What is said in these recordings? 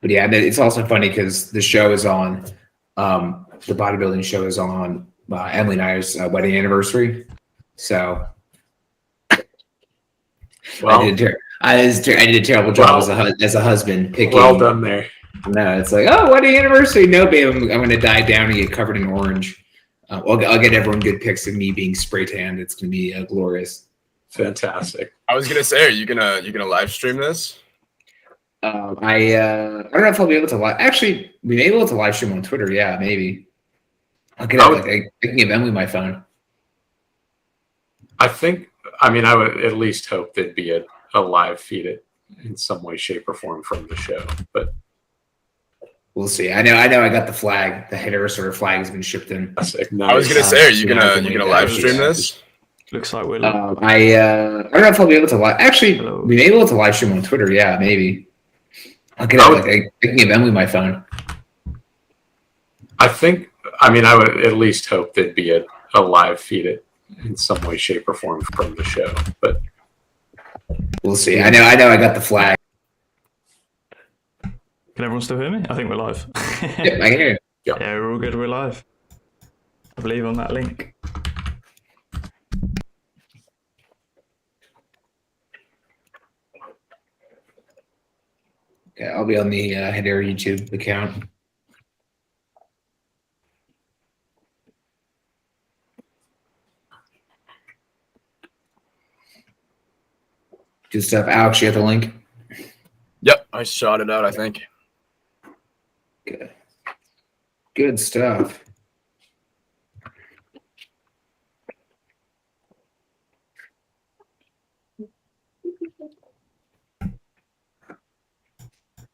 But yeah, and it's also funny because the show is on, the bodybuilding show is on Emily and I's wedding anniversary. So well, I did a terrible job as a husband picking. Well done there. No, it's like, oh, wedding anniversary. No, babe, I'm going to die down and get covered in orange. I'll get everyone good pics of me being spray tanned. It's going to be glorious. Fantastic. I was gonna say, are you gonna live stream this? I don't know if I'll be able to live. Actually, we may be able to live stream on Twitter. Yeah, maybe. I'll get out. I can give Emily my phone. I would at least hope there'd be a live feed in some way, shape, or form from the show. But we'll see. I know. I got the flag. The HederaStarter flag has been shipped in. Nice. I was gonna say, are you gonna live stream this? Looks like we're. I don't know if I'll be able to live. Actually, we may be able to live stream on Twitter. Yeah, maybe. I'll get out. I can give Emily my phone. I would at least hope there'd be a live feed in some way, shape, or form from the show. But we'll see. I know. I got the flag. Can everyone still hear me? I think we're live. Yep, I can hear you. Yeah, we're all good. We're live. I believe on that link. Okay, I'll be on the Hedera YouTube account. Good stuff. Alex, you have the link? Yep, I shot it out, I think. Good stuff.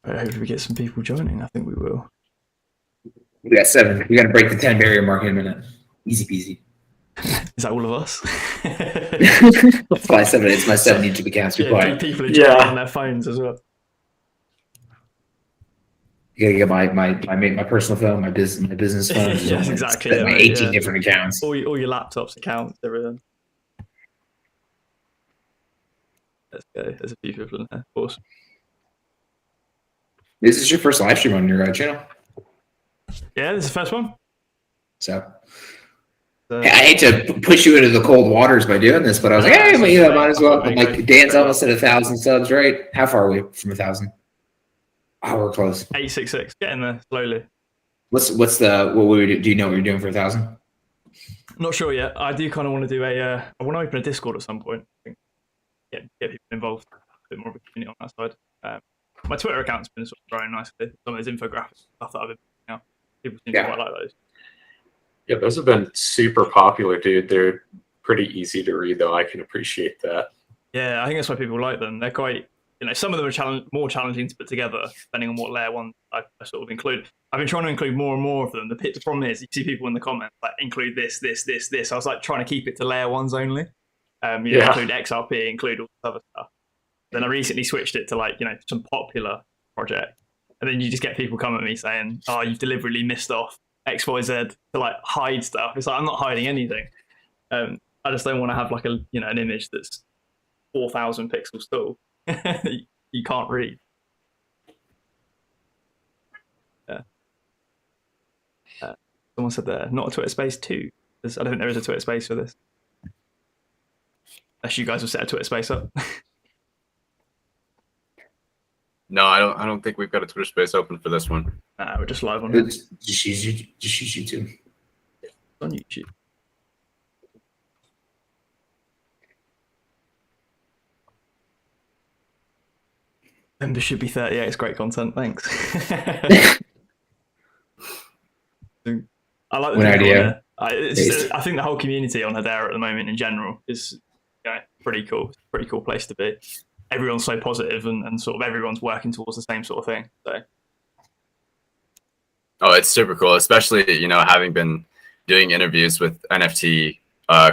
I hope we get some people joining. I think we will. We got 7. We got to break the 10 barrier mark in a minute. Easy peasy. Is that all of us? That's my 7. It's my 7 YouTube accounts. People are joining on their phones as well. You gotta get my personal phone, my business phone. Yes, exactly. My 18 different accounts. All your laptops, accounts, everything. Let's go. There's a few people in there. Awesome. This is your first live stream on your channel? Yeah, this is the first one. So I hate to push you into the cold waters by doing this, but I was like, hey, might as well. Like Dan's almost at 1,000 subs, right? How far are we from 1,000? Oh, we're close. 866, getting there slowly. What do you know what you're doing for 1,000? Not sure yet. I do kind of want to do I want to open a Discord at some point. I think. Get people involved. A bit more of a community on that side. My Twitter account's been sort of growing nicely. Some of those infographics stuff that I've been putting out. People seem to quite like those. Yeah, those have been super popular, dude. They're pretty easy to read, though. I can appreciate that. Yeah, I think that's why people like them. They're quite, some of them are more challenging to put together, depending on what layer one I sort of include. I've been trying to include more and more of them. The problem is, you see people in the comments like include this. I was like trying to keep it to layer ones only. Include XRP, include all this other stuff. Then I recently switched it to some popular project, and then you just get people come at me saying, "Oh, you've deliberately missed off X, Y, Z to hide stuff." It's like I'm not hiding anything. I just don't want to have an image that's 4,000 pixels tall. You can't read. Yeah. Someone said there, not a Twitter space too. I don't think there is a Twitter space for this. Unless you guys will set a Twitter space up. No, I don't think we've got a Twitter space open for this one. We're just live on it. Just use YouTube. It's on YouTube. Members should be 38. It's great content. Thanks. I like the idea. I think the whole community on Hedera at the moment in general is pretty cool. It's a pretty cool place to be. Everyone's so positive and sort of everyone's working towards the same sort of thing. So. Oh, it's super cool, especially, having been doing interviews with NFT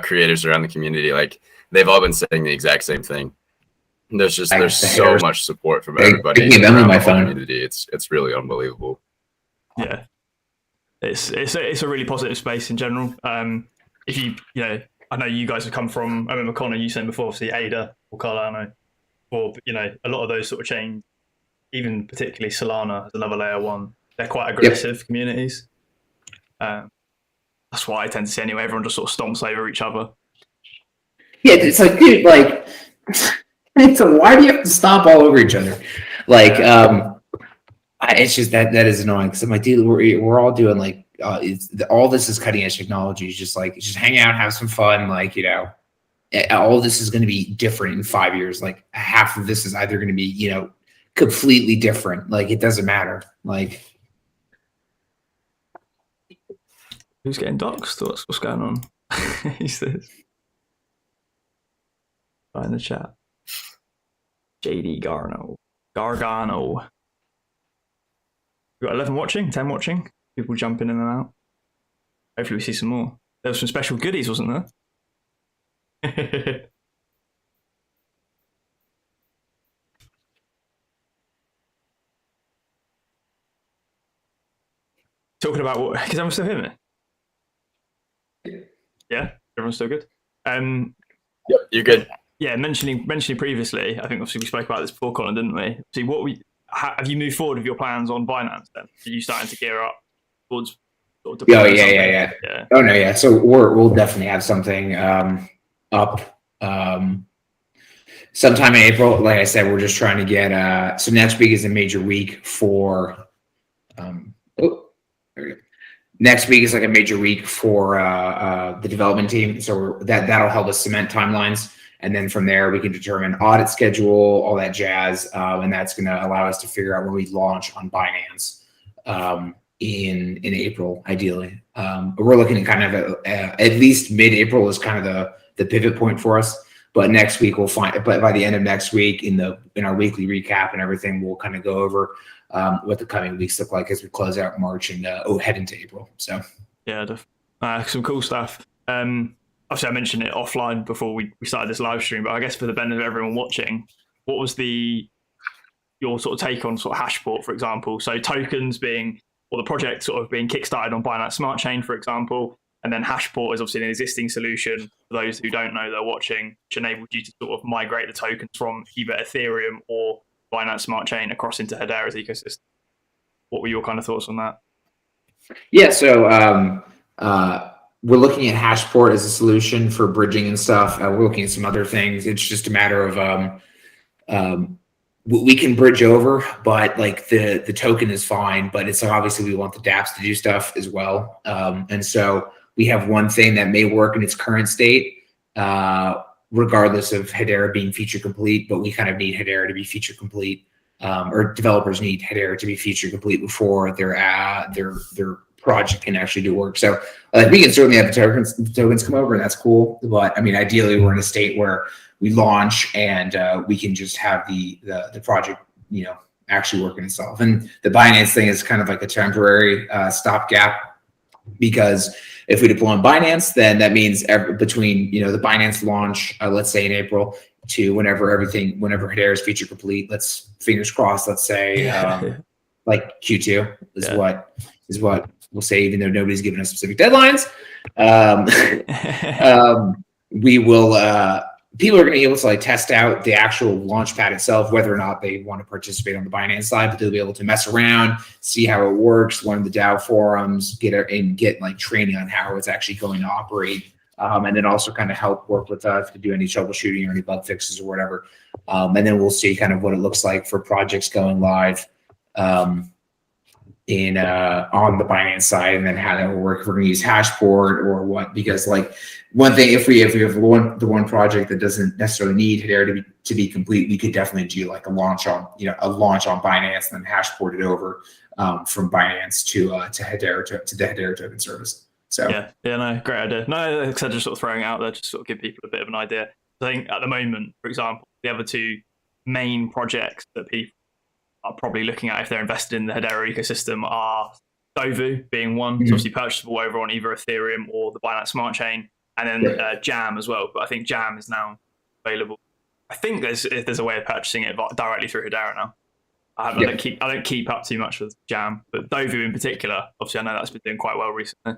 creators around the community. Like, they've all been saying the exact same thing. There's so much support from everybody in the community. It's really unbelievable. Yeah. It's a really positive space in general. If I know you guys have come from, I remember Connor, you said before, obviously Ada or Cardano, or a lot of those sort of chains even particularly Solana as another layer one, they're quite aggressive communities. That's what I tend to see anyway. Everyone just sort of stomps over each other. Yeah, it's like, dude, like, so why do you have to stomp all over each other? Like, it's just that is annoying. Because I'm like, dude, we're all doing like, all this is cutting edge technology. It's just hang out, have some fun. Like, you know, all this is going to be different in 5 years. Like, half of this is either going to be, you know, completely different. Like, it doesn't matter. Like, who's getting doxxed? What's going on? He says in the chat. JD Gargano. We've got 11 watching, 10 watching. People jumping in and out. Hopefully we see some more. There was some special goodies, wasn't there? Talking about what? Because everyone's still hearing me. Yeah, everyone's still good. Yep, you're good. Yeah, mentioning previously, I think obviously we spoke about this before, Colin, didn't we? See, have you moved forward with your plans on Binance then? Are you starting to gear up towards sort of yeah. Oh no, yeah. So we'll definitely have something up sometime in April. Like I said, we're just trying to get so next week is a major week for next week is like a major week for the development team. So that'll help us cement timelines. And then from there, we can determine audit schedule, all that jazz. And that's going to allow us to figure out when we launch on Binance in April, ideally. We're looking at kind of at least mid-April is kind of the pivot point for us. But next week we'll find. But by the end of next week, in our weekly recap and everything, we'll kind of go over what the coming weeks look like as we close out March and head into April. So yeah, some cool stuff. Obviously, I mentioned it offline before we started this live stream, but I guess for the benefit of everyone watching, what was your sort of take on sort of Hashport, for example? So tokens being, or the project sort of being kickstarted on Binance Smart Chain, for example, and then Hashport is obviously an existing solution for those who don't know they're watching, which enabled you to sort of migrate the tokens from either Ethereum or Binance Smart Chain across into Hedera's ecosystem. What were your kind of thoughts on that? Yeah, so we're looking at Hashport as a solution for bridging and stuff. We're looking at some other things. It's just a matter of we can bridge over, but like the token is fine. But it's obviously we want the dApps to do stuff as well. And so we have one thing that may work in its current state, regardless of Hedera being feature complete. But we kind of need Hedera to be feature complete, or developers need Hedera to be feature complete before their project can actually do work. So like we can certainly have the tokens come over, and that's cool. But I mean, ideally, we're in a state where we launch and we can just have the project, you know, actually working itself. And the Binance thing is kind of like a temporary stopgap, because if we deploy on Binance, then that means between, you know, the Binance launch, let's say in April, to whenever Hedera is feature complete, let's fingers crossed, let's say like Q2 is what we'll say, even though nobody's given us specific deadlines. We will. People are going to be able to like test out the actual Launchpad itself, whether or not they want to participate on the Binance side, but they'll be able to mess around, see how it works, learn the DAO forums, get like training on how it's actually going to operate, and then also kind of help work with us to do any troubleshooting or any bug fixes or whatever. And then we'll see kind of what it looks like for projects going live on the Binance side, and then how that will work. If we're going to use Hashport or what, because like one thing, if we have the one project that doesn't necessarily need Hedera to be complete, we could definitely do like a launch on Binance and then Hashport it over from Binance to Hedera to the Hedera token service. So yeah, no, great idea. No, like I said, just sort of throwing it out there, just sort of give people a bit of an idea. I think at the moment, for example, the other two main projects that people are probably looking at if they're invested in the Hedera ecosystem are DOVU being one, it's obviously purchasable over on either Ethereum or the Binance Smart Chain, and then Jam as well. But I think Jam is now available. I think there's a way of purchasing it directly through Hedera now. I don't keep up too much with Jam, but DOVU in particular, obviously I know that's been doing quite well recently.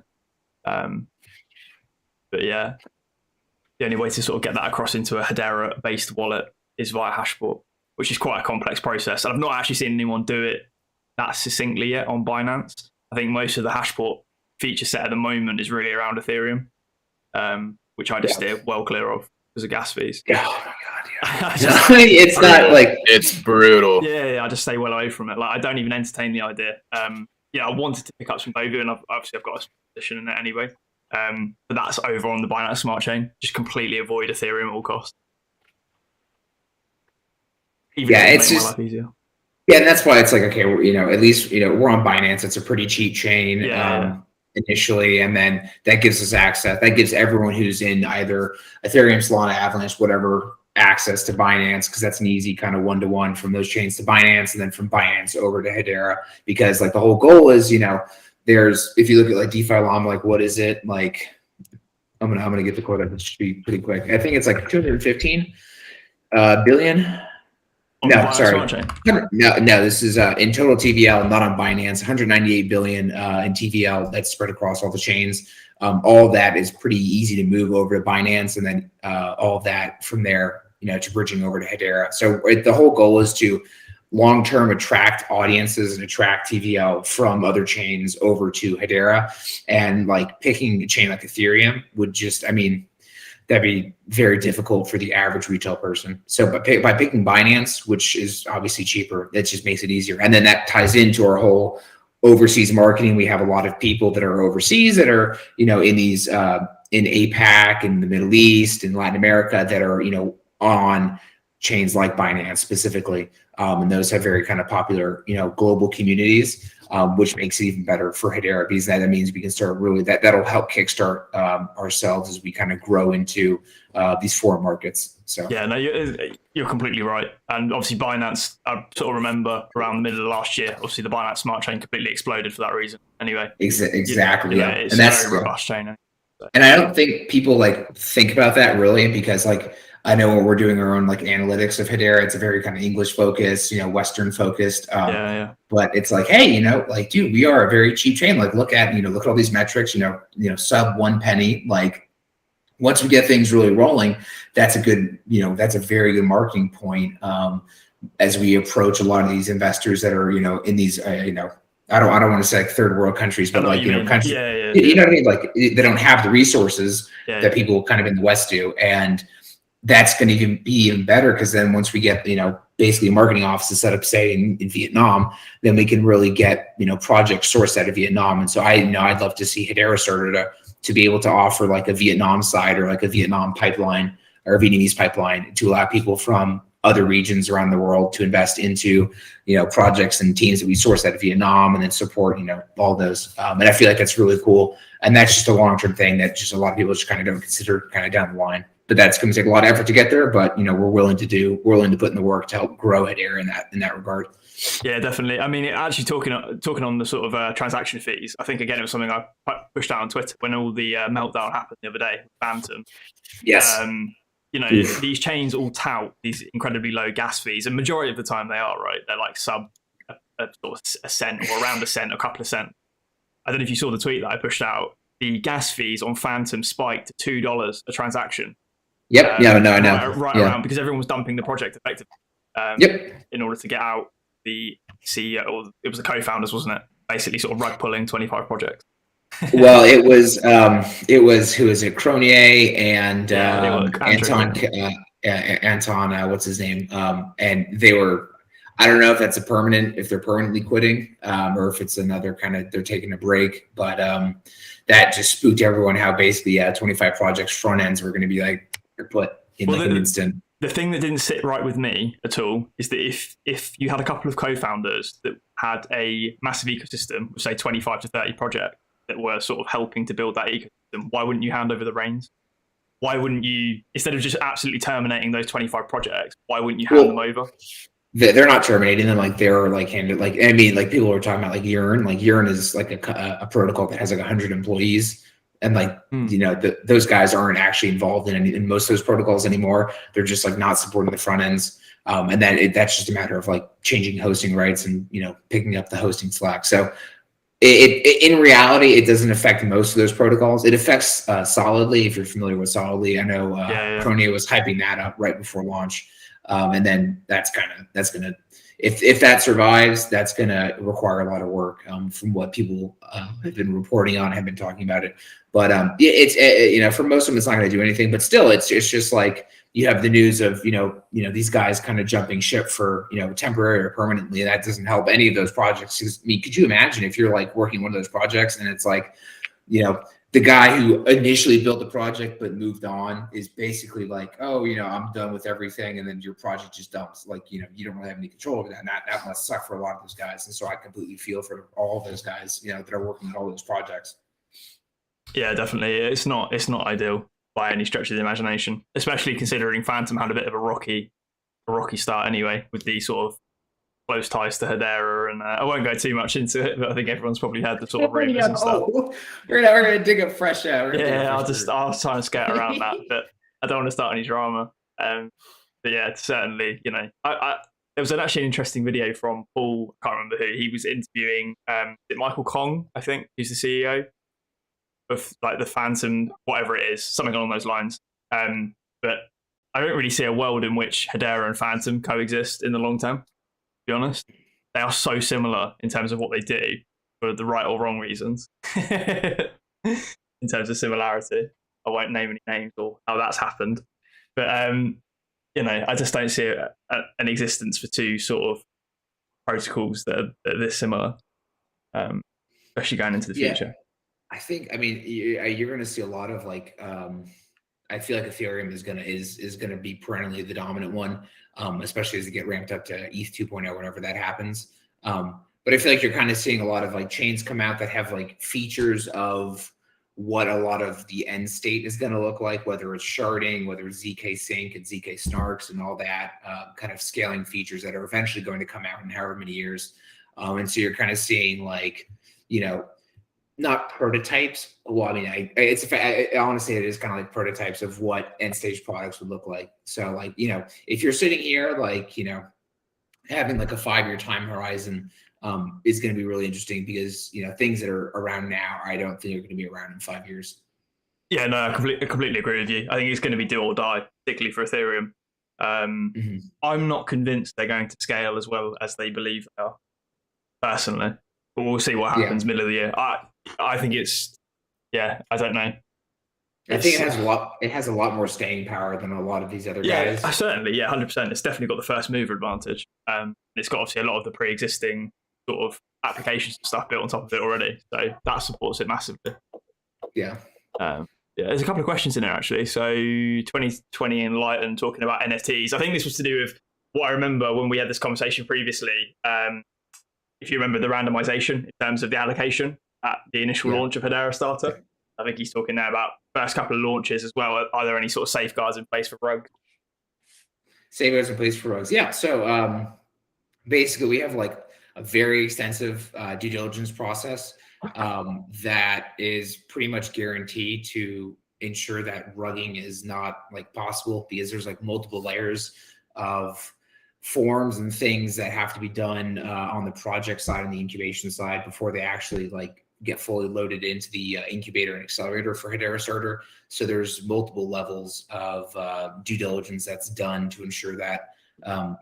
But yeah, the only way to sort of get that across into a Hedera based wallet is via Hashport. which is quite a complex process. And I've not actually seen anyone do it that succinctly yet on Binance. I think most of the Hashport feature set at the moment is really around Ethereum, which I just steer well clear of because of gas fees. Oh my god, it's not like it's brutal. Yeah, I just stay well away from it. Like I don't even entertain the idea. I wanted to pick up some DOVU, and I've got a position in it anyway. But that's over on the Binance Smart Chain. Just completely avoid Ethereum at all costs. It's just my life easier. Yeah, and that's why it's like, okay, at least we're on Binance. It's a pretty cheap chain initially, and then that gives us access. That gives everyone who's in either Ethereum, Solana, Avalanche, whatever, access to Binance, because that's an easy kind of one-to-one from those chains to Binance, and then from Binance over to Hedera. Because like the whole goal is, there's, if you look at like DeFi Llama, like what is it like? I'm gonna get the quote up. It should be pretty quick. I think it's like 215 billion. No, sorry. No, this is in total TVL, not on Binance. 198 billion in TVL that's spread across all the chains. All of that is pretty easy to move over to Binance, and then all of that from there, to bridging over to Hedera. So the whole goal is to long-term attract audiences and attract TVL from other chains over to Hedera. And like picking a chain like Ethereum would just, that'd be very difficult for the average retail person. So by picking Binance, which is obviously cheaper, that just makes it easier. And then that ties into our whole overseas marketing. We have a lot of people that are overseas that are, in these, in APAC, in the Middle East, in Latin America, that are, on chains like Binance specifically. And those have very kind of popular, global communities, which makes it even better for Hedera, because that means we can start really, that'll help kickstart ourselves as we kind of grow into these foreign markets. So yeah, no, you're completely right. And obviously Binance, I sort of remember around the middle of last year, obviously the Binance Smart Chain completely exploded for that reason. Anyway, exactly. It's and that's a very robust chain. So. And I don't think people like think about that really, because like I know when we're doing our own like analytics of Hedera, it's a very kind of English focused, Western focused. But it's like, hey, like, dude, we are a very cheap chain. Like, look at all these metrics. Sub 1 penny. Like, once we get things really rolling, that's a good, that's a very good marketing point as we approach a lot of these investors that are, in these, I don't want to say like third world countries, but like, countries, you know what I mean? Like they don't have the resources that people kind of in the West do. And that's going to be even better, because then once we get, basically a marketing office set up, say in Vietnam, then we can really get, projects sourced out of Vietnam. And so I'd love to see HederaStarter to be able to offer like a Vietnam side, or like a Vietnam pipeline or a Vietnamese pipeline, to allow people from other regions around the world to invest into, projects and teams that we source out of Vietnam, and then support, all those. And I feel like that's really cool. And that's just a long-term thing that just a lot of people just kind of don't consider kind of down the line. But that's going to take a lot of effort to get there. But we're willing to put in the work to help grow Hedera in that regard. Yeah, definitely. I mean, actually talking on the sort of transaction fees, I think again it was something I pushed out on Twitter when all the meltdown happened the other day, Phantom. Yes. These chains all tout these incredibly low gas fees, and majority of the time they are right. They're like sub a cent, or around a cent, a couple of cents. I don't know if you saw the tweet that I pushed out. The gas fees on Phantom spiked to $2 a transaction. Yep. I know. Right around, because everyone was dumping the project effectively. In order to get out the CEO, or it was the co-founders, wasn't it? Basically, sort of rug pulling 25 projects. Well, it was who is it? 𝗟𝗓𝗏 and Anton. What's his name? And they were. I don't know if they're permanently quitting, or if it's another kind of they're taking a break. But that just spooked everyone. How basically, 25 projects front ends were going to be like. Put in an instant. The thing that didn't sit right with me at all is that if you had a couple of co-founders that had a massive ecosystem, say 25 to 30 projects that were sort of helping to build that ecosystem, why wouldn't you hand over the reins? Why wouldn't you, instead of just absolutely terminating those 25 projects, why wouldn't you hand them over? They're not terminating them. Like they're like handed. Like like people were talking about like 𝗟𝗓𝗏. Like 𝗟𝗓𝗏 is like a protocol that has like 100 employees. And like, those guys aren't actually involved in most of those protocols anymore. They're just like not supporting the front ends. And that's just a matter of like changing hosting rights and, picking up the hosting slack. So in reality, it doesn't affect most of those protocols. It affects Solidly, if you're familiar with Solidly. I know 𝗟𝗚𝗡𝗏 was hyping that up right before launch, and then that's gonna if that survives, that's gonna require a lot of work from what people have been reporting on, have been talking about it. But it's for most of them, it's not gonna do anything. But still, it's just like you have the news of these guys kind of jumping ship for temporary or permanently. That doesn't help any of those projects. I mean, could you imagine if you're like working one of those projects and it's like the guy who initially built the project but moved on is basically like, oh, I'm done with everything, and then your project just dumps. Like, you don't really have any control over that. And that must suck for a lot of those guys. And so I completely feel for all of those guys, that are working on all those projects. Yeah, definitely. It's not ideal by any stretch of the imagination, especially considering Phantom had a bit of a rocky start anyway, with the sort of close ties to Hedera, and I won't go too much into it, but I think everyone's probably had the sort of rumors and stuff. We're gonna dig up fresh out. Yeah, I'll try and skate around that, but I don't want to start any drama. But yeah, certainly, there was actually an interesting video from Paul. I can't remember who he was interviewing. Michael Kong, I think, who's the CEO of like the Phantom, whatever it is, something along those lines. But I don't really see a world in which Hedera and Phantom coexist in the long term. Be honest, they are so similar in terms of what they do for the right or wrong reasons. In terms of similarity, I won't name any names or how that's happened, but I just don't see an existence for two sort of protocols that are this similar, especially going into the future. I think, you're going to see a lot of like, I feel like Ethereum is gonna be perennially the dominant one, especially as they get ramped up to ETH 2.0 whenever that happens. But I feel like you're kind of seeing a lot of like chains come out that have like features of what a lot of the end state is going to look like, whether it's sharding, whether it's ZK Sync and ZK Snarks and all that kind of scaling features that are eventually going to come out in however many years. And so you're kind of seeing like, not prototypes. Well, I honestly, it is kind of like prototypes of what end stage products would look like. So like, if you're sitting here, like, having like a 5-year time horizon is going to be really interesting because, things that are around now, I don't think are going to be around in 5 years. Yeah, no, I completely agree with you. I think it's going to be do or die, particularly for Ethereum. I'm not convinced they're going to scale as well as they believe they are, personally. But we'll see what happens middle of the year. I think I don't know. I think it has a lot more staying power than a lot of these other guys. Yeah, certainly. Yeah, 100%. It's definitely got the first mover advantage. It's got obviously a lot of the pre-existing sort of applications and stuff built on top of it already. So that supports it massively. Yeah. There's a couple of questions in there actually. So 2020 Enlighten talking about NFTs. I think this was to do with what I remember when we had this conversation previously. If you remember the randomization in terms of the allocation at the initial launch of Hedera Starter. I think he's talking now about first couple of launches as well. Are there any sort of safeguards in place for rogue? Safeguards in place for rogues. Yeah. So basically we have like a very extensive due diligence process that is pretty much guaranteed to ensure that rugging is not like possible, because there's like multiple layers of forms and things that have to be done on the project side and the incubation side before they actually like get fully loaded into the incubator and accelerator for Hedera Starter. So there's multiple levels of due diligence that's done to ensure that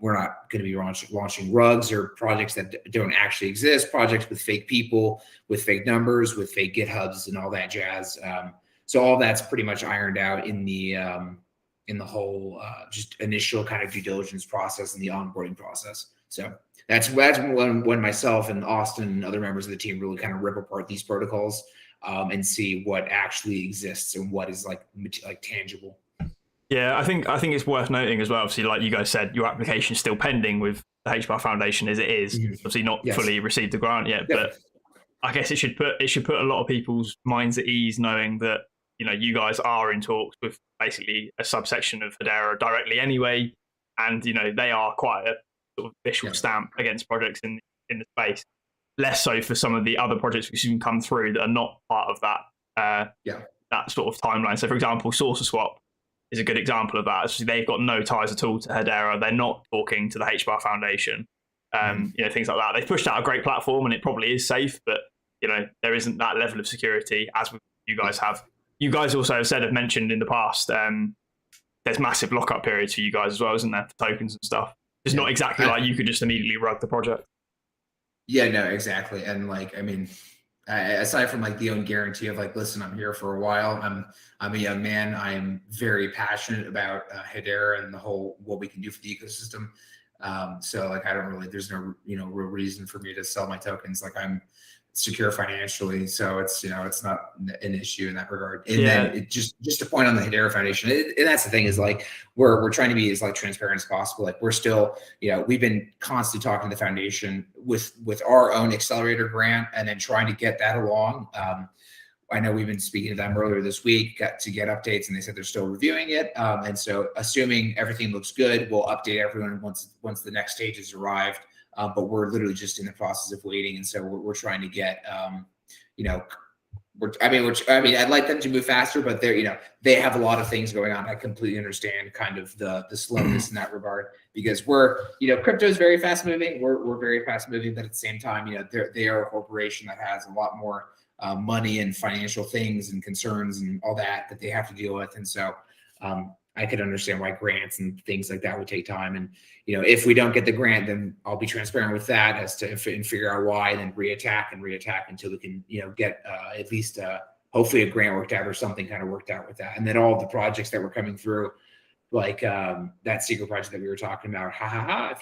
we're not going to be launching rugs or projects that don't actually exist, projects with fake people, with fake numbers, with fake GitHubs and all that jazz. So all that's pretty much ironed out in the whole just initial kind of due diligence process and the onboarding process. So that's when myself and Austin and other members of the team really kind of rip apart these protocols and see what actually exists and what is like tangible. Yeah, I think it's worth noting as well. Obviously, like you guys said, your application is still pending with the Hbar Foundation as it is. Obviously, not fully received the grant yet, but I guess it should put a lot of people's minds at ease, knowing that you guys are in talks with basically a subsection of Hedera directly anyway, and they are quite a sort of official stamp against projects in the space. Less so for some of the other projects which can come through that are not part of that that sort of timeline. So, for example, SaucerSwap is a good example of that. So they've got no ties at all to Hedera. They're not talking to the Hbar Foundation. Things like that. They've pushed out a great platform and it probably is safe, but there isn't that level of security as you guys have. You guys also have mentioned in the past, there's massive lockup periods for you guys as well, isn't there, for tokens and stuff? It's not exactly like you could just immediately rug the project. Yeah, no, exactly. And like, I mean, aside from like the own guarantee of like, listen, I'm here for a while. I'm a young man. I'm very passionate about Hedera and the whole what we can do for the ecosystem. So like, I don't really, there's no real reason for me to sell my tokens. Like I'm secure financially, so it's it's not an issue in that regard. And then it just to point on the Hedera Foundation, and that's the thing is like we're trying to be as like transparent as possible. Like we're still we've been constantly talking to the foundation with our own accelerator grant, and then trying to get that along. I know we've been speaking to them earlier this week, got to get updates, and they said they're still reviewing it. And so, assuming everything looks good, we'll update everyone once the next stage has arrived. But we're literally just in the process of waiting, and so we're trying to get, I mean, I'd like them to move faster, but they have a lot of things going on. I completely understand kind of the slowness in that regard, because crypto is very fast moving. We're very fast moving, but at the same time, they are a corporation that has a lot more money and financial things and concerns and all that they have to deal with, and so. I could understand why grants and things like that would take time. And, if we don't get the grant, then I'll be transparent with that and figure out why, and then reattack until we can, get at least hopefully a grant worked out or something kind of worked out with that. And then all the projects that were coming through, like that secret project that we were talking about, I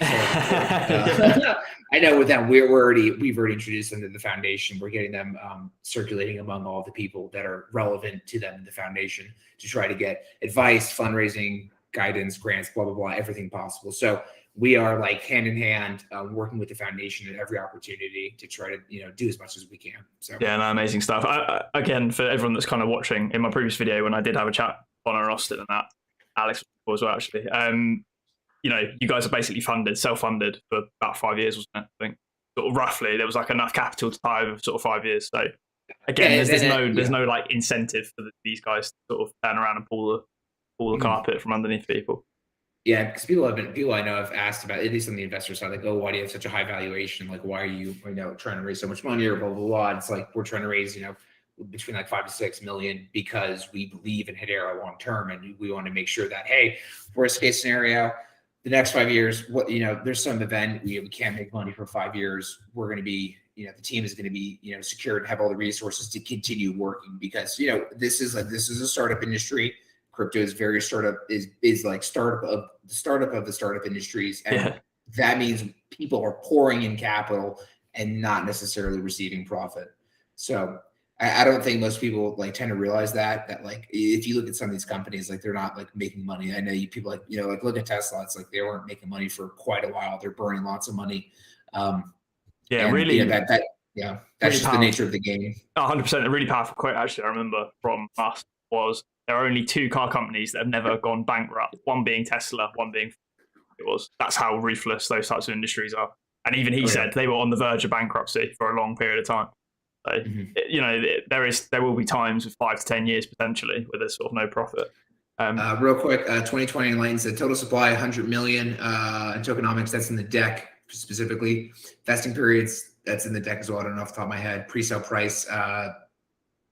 know with them, we've already introduced them to the foundation. We're getting them circulating among all the people that are relevant to them in the foundation to try to get advice, fundraising, guidance, grants, blah, blah, blah, everything possible. So we are like hand in hand working with the foundation at every opportunity to try to, do as much as we can. So yeah, no, amazing stuff. Again, for everyone that's kind of watching, in my previous video, when I did have a chat on Austin and that, Alex as well, actually. You guys are basically self-funded for about 5 years, wasn't it? I think sort of roughly there was like enough capital to tie over sort of 5 years. So again, there's no like incentive for these guys to sort of turn around and pull the carpet from underneath people. Yeah, because people I know have asked about, at least on the investor side, like, oh, why do you have such a high valuation? Like, why are you trying to raise so much money or blah blah blah? It's like we're trying to raise between like 5 to 6 million because we believe in Hedera long term, and we want to make sure that, hey, worst case scenario, the next 5 years, there's some event we can't make money for 5 years. We're going to be, the team is going to be, secured and have all the resources to continue working, because this is a startup industry. Crypto is very startup is like startup of the startup industries, and that means people are pouring in capital and not necessarily receiving profit. So I don't think most people like tend to realize that like if you look at some of these companies, like they're not like making money. I know people like like look at Tesla. It's like they weren't making money for quite a while. They're burning lots of money. Really. That's really just the nature of the game. 100%. A really powerful quote actually I remember from us was, there are only 2 car companies that have never gone bankrupt. One being Tesla, one being That's how ruthless those types of industries are. And even he said they were on the verge of bankruptcy for a long period of time. So, there will be times with 5 to 10 years potentially where there's sort of no profit. Real quick, 2020 Enlighten said total supply 100 million in tokenomics. That's in the deck specifically. Vesting periods, that's in the deck as well. I don't know off the top of my head. Pre-sale price,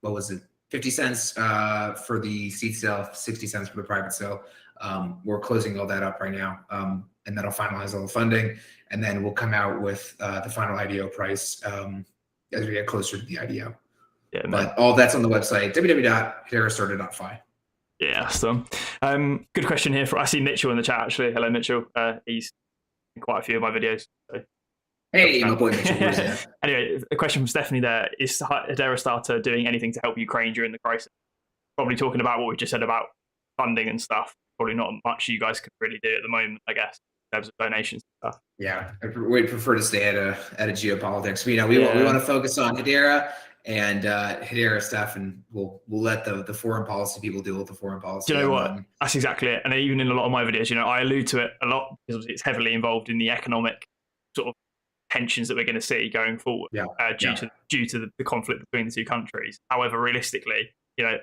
what was it? 50 cents for the seed sale, 60 cents for the private sale. We're closing all that up right now, and that'll finalize all the funding, and then we'll come out with the final IDO price as we get closer to the IDO. Yeah, but all that's on the website, www.HederaStarter.fi. Yeah, awesome. Good question here. I see Mitchell in the chat, actually. Hello, Mitchell. He's in quite a few of my videos. So. Hey, my boy Mitchell. Anyway, a question from Stephanie there. Is HederaStarter doing anything to help Ukraine during the crisis? Probably talking about what we just said about funding and stuff. Probably not much you guys could really do at the moment, I guess, in terms of donations and stuff. Yeah, we'd prefer to stay at a Geopolitics. We want to focus on Hedera and Hedera stuff, and we'll let the foreign policy people deal with the foreign policy. Do you know what? That's exactly it. And even in a lot of my videos, I allude to it a lot because it's heavily involved in the economic sort of tensions that we're going to see going forward due to the conflict between the two countries. However, realistically,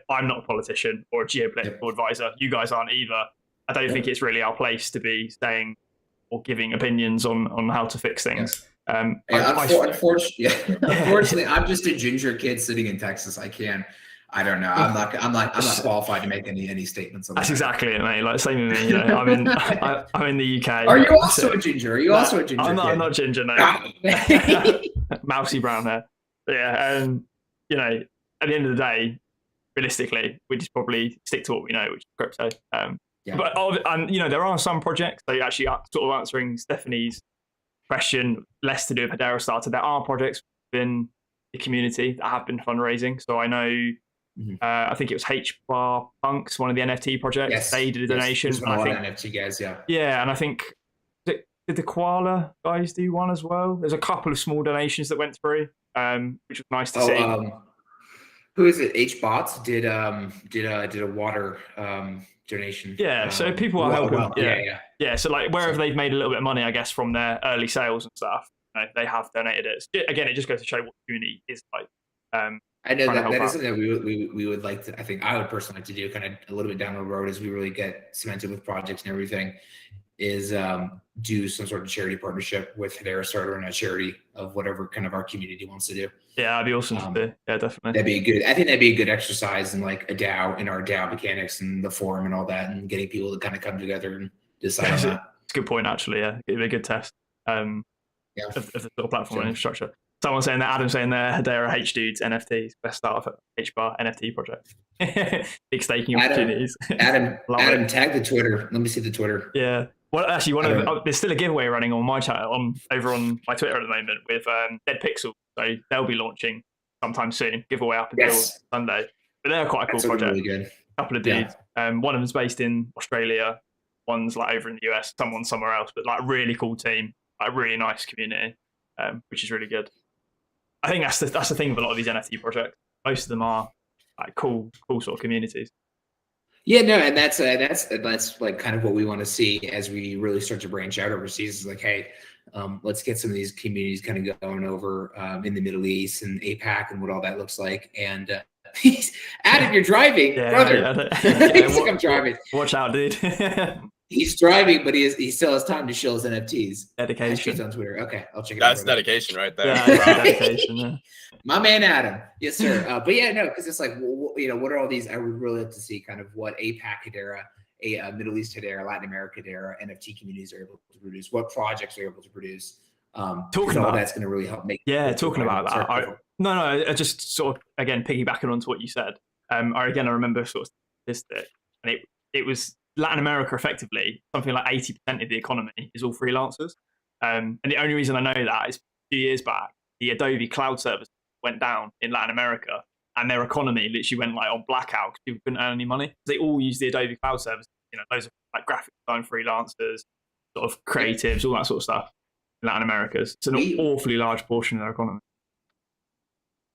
I'm not a politician or a geopolitical advisor. You guys aren't either. I don't think it's really our place to be saying or giving opinions on how to fix things. Unfortunately, I'm just a ginger kid sitting in Texas. I don't know. I'm not qualified to make any statements on that. That's exactly it, mate. Like same with me. You know, I'm in the UK. Are you also a ginger? Are you also a ginger? I'm not ginger, no. Mousy brown hair. But yeah, you know, at the end of the day, realistically, we just probably stick to what we know, which is crypto. But you know, there are some projects. So actually, sort of answering Stephanie's question, less to do with HederaStarter. There are projects within the community that have been fundraising. So I know. I think it was Hbar Punks, one of the NFT projects. Yes, they did a donation. There's a lot of NFT guys, yeah. Yeah, and I think did the Koala guys do one as well? There's a couple of small donations that went through, which was nice to see. Who is it? Hbots did a water donation. Yeah, so people are helping. Yeah. So like wherever they've made a little bit of money, I guess, from their early sales and stuff, you know, they have donated it. Again, it just goes to show what the community is like. I know that is something that we would like to. I think I would personally like to do, kind of a little bit down the road as we really get cemented with projects and everything, is do some sort of charity partnership with HederaStarter and a charity of whatever kind of our community wants to do. Yeah, that'd be awesome to do. Yeah, definitely. That'd be good. I think that'd be a good exercise in like a DAO, in our DAO mechanics and the forum and all that, and getting people to kind of come together and decide on that. It's a good point, actually. Yeah, it'd be a good test. Of the sort of platform and infrastructure. Someone saying that, Adam saying there, Hedera Dudes NFTs, best start of Hbar NFT project. Big staking opportunities. Adam, tag the Twitter. Let me see the Twitter. Yeah. Well, actually, there's still a giveaway running on my channel, over on my Twitter at the moment with Dead Pixel. So they'll be launching sometime soon. Giveaway up until Sunday. But they're quite a cool project. Really good. A couple of dudes. One of them's based in Australia. One's like over in the US. Someone somewhere else. But like really cool team. Like really nice community, which is really good. I think that's the thing with a lot of these NFT projects. Most of them are like cool sort of communities. Yeah, no, and that's like kind of what we want to see as we really start to branch out overseas. Is like, hey, let's get some of these communities kind of going over in the Middle East and APAC and what all that looks like. And Adam, you're driving, brother. He's like, I'm driving. Watch out, dude. He's driving, but he still has time to show his NFTs. Dedication on Twitter. Okay, I'll check it out. That's brother. dedication right there. Yeah, dedication. Yeah. My man Adam, yes sir. But yeah, no, because it's like, you know, what are all these? I would really like to see kind of what APAC Hedera, Middle East Hedera, Latin America Hedera, NFT communities are able to produce. What projects are able to produce? Talking about that's going to really help make. Yeah, talking about that. I just sort of again piggybacking onto what you said. I remember sort of statistic, and it was. Latin America, effectively, something like 80% of the economy is all freelancers. And the only reason I know that is a few years back, the Adobe cloud service went down in Latin America and their economy literally went like on blackout because people couldn't earn any money. They all use the Adobe cloud service. You know, those are like graphic design freelancers, sort of creatives, all that sort of stuff in Latin America. It's an awfully large portion of their economy.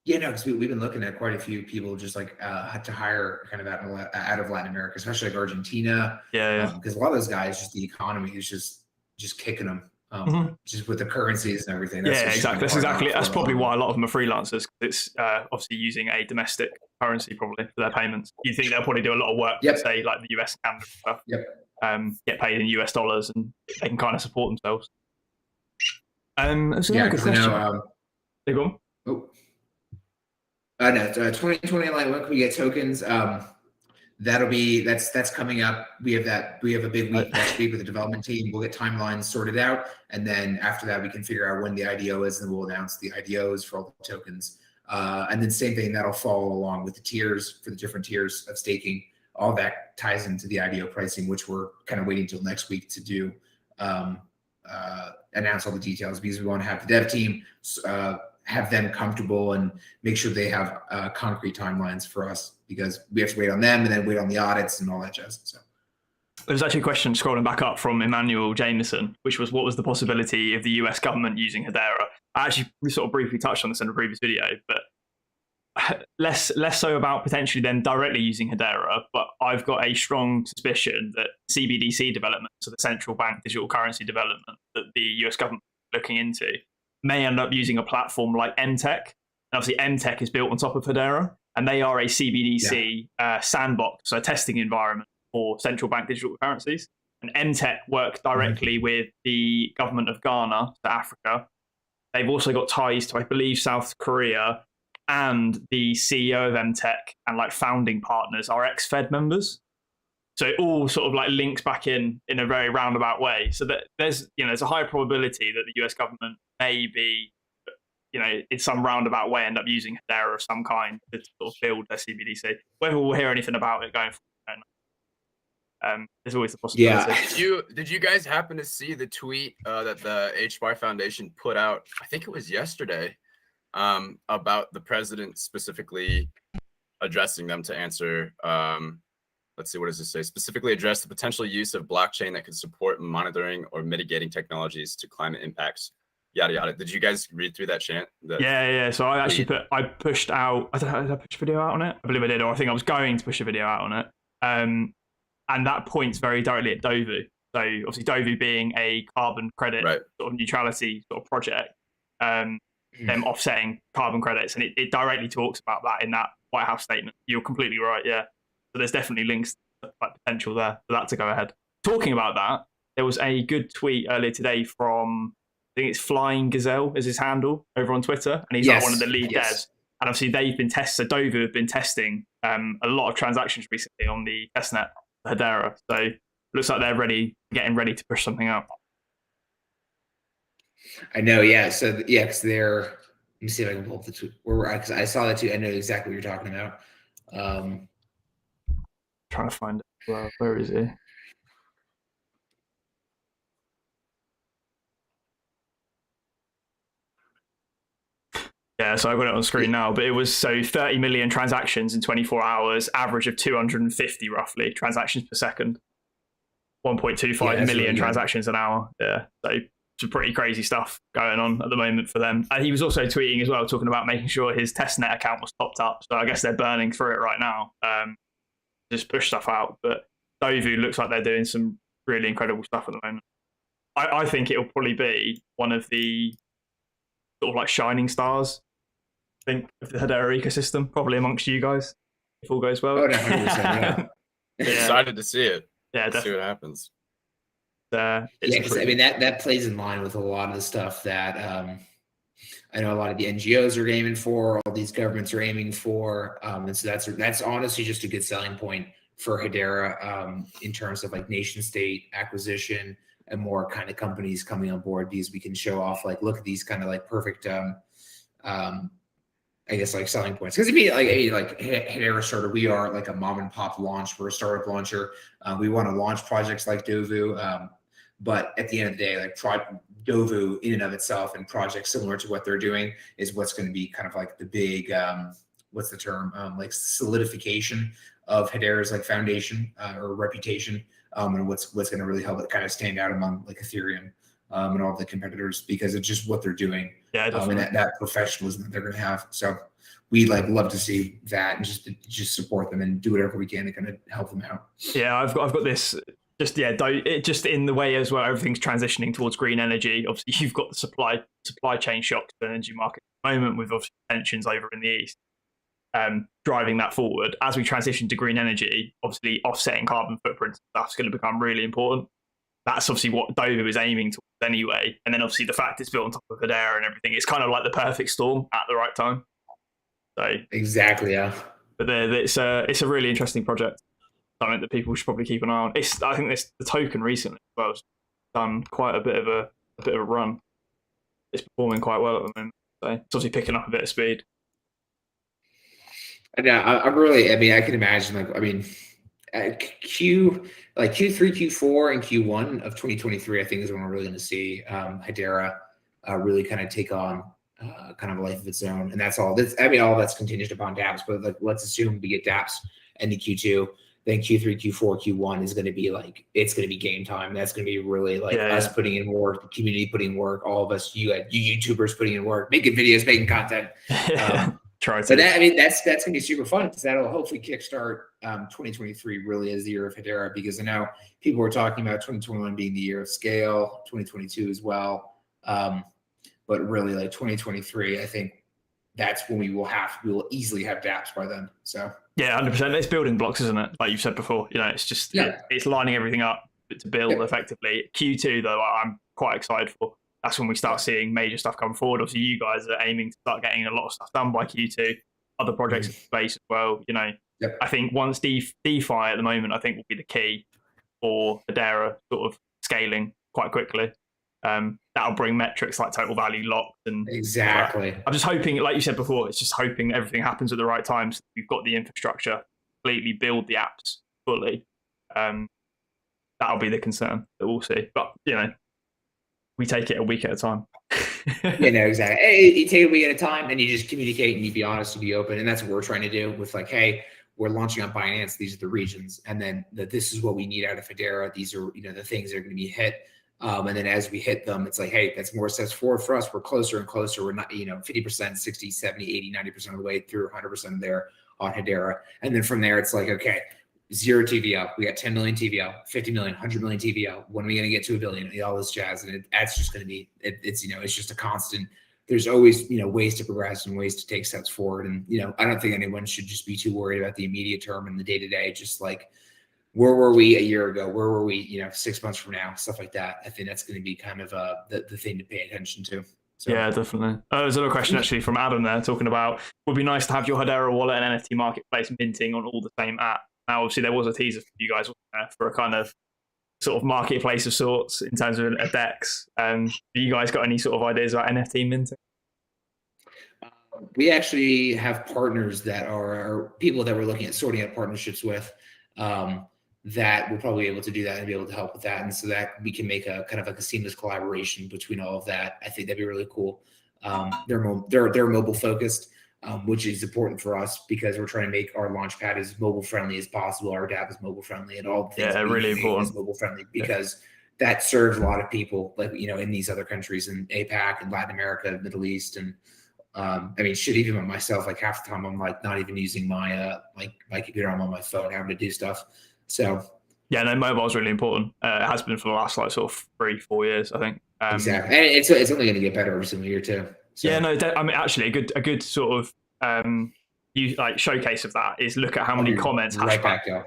Yeah, no, because we've been looking at quite a few people just like had to hire kind of out of Latin America, especially like Argentina. Yeah. Because a lot of those guys, just the economy is just kicking them, just with the currencies and everything. Exactly. That's probably why a lot of them are freelancers. It's obviously using a domestic currency probably for their payments. You think they'll probably do a lot of work, say like the US, Canada stuff. Get paid in US dollars, and they can kind of support themselves. That's a good question. Go on. Oh. No, 2020 like when can we get tokens? That's coming up. We have a big week next week with the development team. We'll get timelines sorted out, and then after that we can figure out when the IDO is, and we'll announce the IDOs for all the tokens. And then same thing, that'll follow along with the tiers for the different tiers of staking. All that ties into the IDO pricing, which we're kind of waiting till next week to do. Announce all the details, because we want to have the dev team have them comfortable and make sure they have concrete timelines for us, because we have to wait on them and then wait on the audits and all that jazz. So there's actually a question scrolling back up from Emmanuel Jameson, which was, what was the possibility of the US government using Hedera? I actually sort of briefly touched on this in a previous video, but less so about potentially them directly using Hedera, but I've got a strong suspicion that CBDC development, so the central bank digital currency development that the US government is looking into, may end up using a platform like 𝗟𝗚𝗙𝗡. And obviously 𝗟𝗚𝗡 is built on top of Hedera, and they are a CBDC sandbox, so a testing environment for central bank digital currencies. And 𝗟𝗚𝗡 works directly with the government of Ghana, to Africa, They've also got ties to, I believe, South Korea, and the CEO of MTech and like founding partners are ex-Fed members. So it all sort of like links back in a very roundabout way. So that there's a high probability that the US government may be, in some roundabout way end up using Hedera of some kind to sort of build their CBDC. Whether we'll hear anything about it going forward, I don't know. There's always the possibility. Yeah. Did you guys happen to see the tweet that the Hbar Foundation put out? I think it was yesterday, about the president specifically addressing them to answer. Let's see, what does it say? Specifically address the potential use of blockchain that could support monitoring or mitigating technologies to climate impacts. Yada yada. Did you guys read through that chant? Yeah. So I actually pushed out. I don't know, did I push a video out on it? I believe I did, or I think I was going to push a video out on it. And that points very directly at DOVU. So obviously DOVU being a carbon credit sort of neutrality sort of project, them offsetting carbon credits, and it directly talks about that in that White House statement. You're completely right. Yeah. So there's definitely links, like potential there for that to go ahead. Talking about that, there was a good tweet earlier today from, I think it's Flying Gazelle is his handle over on Twitter, and he's like one of the lead devs. And obviously they've been tested. So DOVU have been testing a lot of transactions recently on the testnet Hedera. So it looks like they're getting ready to push something out. I know, yeah. So because they're. Let me see if I can pull up the tweet. Because I saw that too. I know exactly what you're talking about. Trying to find it. Where is he? Yeah, so I've got it on screen now, but it was 30 million transactions in 24 hours, average of 250 roughly transactions per second, 1.25 million transactions an hour. Yeah, so some pretty crazy stuff going on at the moment for them. And he was also tweeting as well, talking about making sure his testnet account was topped up. So I guess they're burning through it right now, just push stuff out. But DOVU looks like they're doing some really incredible stuff at the moment. I think it'll probably be one of the sort of like shining stars, I think, of the Hedera ecosystem, probably amongst you guys, if all goes well. Oh, 100%, yeah. Excited to see it. Yeah, definitely. See what happens. Because I mean that plays in line with a lot of the stuff that I know a lot of the NGOs are aiming for, all these governments are aiming for, and so that's honestly just a good selling point for Hedera in terms of like nation state acquisition and more kind of companies coming on board, because we can show off like, look at these kind of like perfect I guess like selling points. Because like Hedera Starter, we are like a mom and pop launch. We're a startup launcher. We want to launch projects like DOVU. But at the end of the day, like DOVU in and of itself and projects similar to what they're doing is what's going to be kind of like the big, what's the term? Like solidification of Hedera's like foundation or reputation, and what's going to really help it kind of stand out among like Ethereum and all the competitors, because it's just what they're doing. Yeah, and that professionalism that they're going to have. So we like love to see that and just support them and do whatever we can to kind of help them out. Yeah, I've got this. Just in the way as well, everything's transitioning towards green energy. Obviously, you've got the supply chain shocks to the energy market at the moment with obviously tensions over in the east, driving that forward. As we transition to green energy, obviously offsetting carbon footprints and stuff is going to become really important. That's obviously what DOVU is aiming towards anyway. And then obviously the fact it's built on top of Hedera and everything, it's kind of like the perfect storm at the right time. So exactly, yeah. But it's a really interesting project. Something that people should probably keep an eye on. I think the token recently as well has done quite a bit of a run. It's performing quite well at the moment. So it's obviously picking up a bit of speed. Yeah, I can imagine Q3, Q4, and Q1 of 2023, I think is when we're really going to see Hedera really kind of take on kind of a life of its own. And that's all. All that's contingent upon dApps, but like, let's assume we get dApps in the Q2. Then Q3, Q4, Q1 is going to be like, it's going to be game time. That's going to be really like us putting in work, the community putting in work, all of us, you YouTubers putting in work, making videos, making content. That's going to be super fun, because that'll hopefully kickstart 2023 really as the year of Hedera, because I know people were talking about 2021 being the year of scale, 2022 as well. But really like 2023, I think that's when we will easily have dApps by then. So yeah, 100%. It's building blocks, isn't it? Like you've said before, it's just it's lining everything up to build effectively. Q2 though, I'm quite excited for. that's when we start seeing major stuff come forward. Obviously, you guys are aiming to start getting a lot of stuff done by Q2. Other projects in space as well. Yep. I think once DeFi at the moment, I think will be the key for Hedera sort of scaling quite quickly. That'll bring metrics like total value locked and exactly. I'm just hoping, like you said before, it's just hoping everything happens at the right time. So we've got the infrastructure, completely build the apps fully. That'll be the concern that we'll see. But we take it a week at a time. Exactly. You take a week at a time, and you just communicate, and you be honest, and be open, and that's what we're trying to do. With like, hey, we're launching on Binance. These are the regions, and then this is what we need out of Hedera. These are the things that are going to be hit. And then as we hit them, it's like, hey, that's more steps forward for us. We're closer and closer. We're not 50%, 60, 70, 80, 90% of the way through, 100% there on Hedera, and then from there, it's like, okay. 0 TVL. We got 10 million TVL, 50 million, 100 million TVL. When are we going to get to $1 billion? All this jazz, and that's just going to be. It's just a constant. There's always ways to progress and ways to take steps forward. And I don't think anyone should just be too worried about the immediate term and the day to day. Just like where were we a year ago? Where were we 6 months from now? Stuff like that. I think that's going to be kind of the thing to pay attention to. So. Yeah, definitely. There's another question actually from Adam there talking about would be nice to have your Hedera wallet and NFT marketplace minting on all the same app. Now, obviously, there was a teaser for you guys for a kind of sort of marketplace of sorts in terms of a DEX. Have you guys got any sort of ideas about NFT minting? We actually have partners that are people that we're looking at sorting out partnerships with that will probably be able to do that and be able to help with that. And so that we can make a kind of like a seamless collaboration between all of that. I think that'd be really cool. They're mobile focused. Which is important for us because we're trying to make our Launchpad as mobile friendly as possible. Our DApp is mobile friendly, and all the things really important is mobile friendly because that serves a lot of people, like in these other countries in APAC and Latin America, Middle East, and even myself. Like half the time, I'm like not even using my my computer. I'm on my phone having to do stuff. So mobile is really important. It has been for the last sort of 3-4 years, I think. Exactly, and it's only going to get better every single year too. So. Actually, a good sort of showcase of that is look at how many comments Hashpack.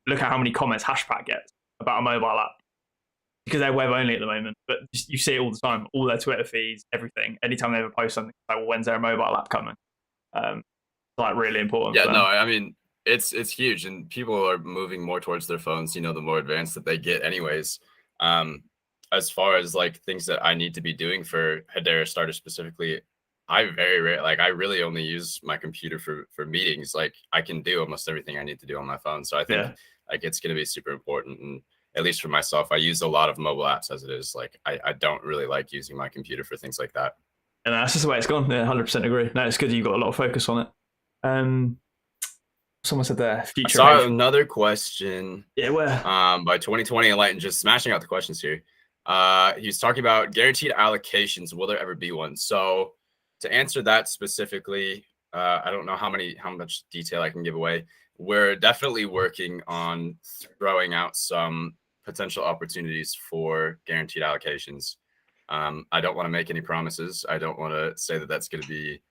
Look at how many comments Hashpack gets about a mobile app because they're web only at the moment. But you see it all the time, all their Twitter feeds, everything. Anytime they ever post something, it's like, well, when's there a mobile app coming? It's really important. It's huge, and people are moving more towards their phones. The more advanced that they get, anyways. As far as like things that I need to be doing for Hedera Starter specifically, I really only use my computer for meetings. Like I can do almost everything I need to do on my phone. So I think it's going to be super important. And at least for myself, I use a lot of mobile apps as it is. Like I don't really like using my computer for things like that. And that's just the way it's gone. Yeah, 100% agree. No, it's good you've got a lot of focus on it. Someone said there. Future. I saw another question. Yeah, where? By 2020 Enlightened, just smashing out the questions here. He was talking about guaranteed allocations. Will there ever be one? So to answer that specifically, I don't know how much detail I can give away. We're definitely working on throwing out some potential opportunities for guaranteed allocations. I don't want to make any promises. I don't want to say that that's going to be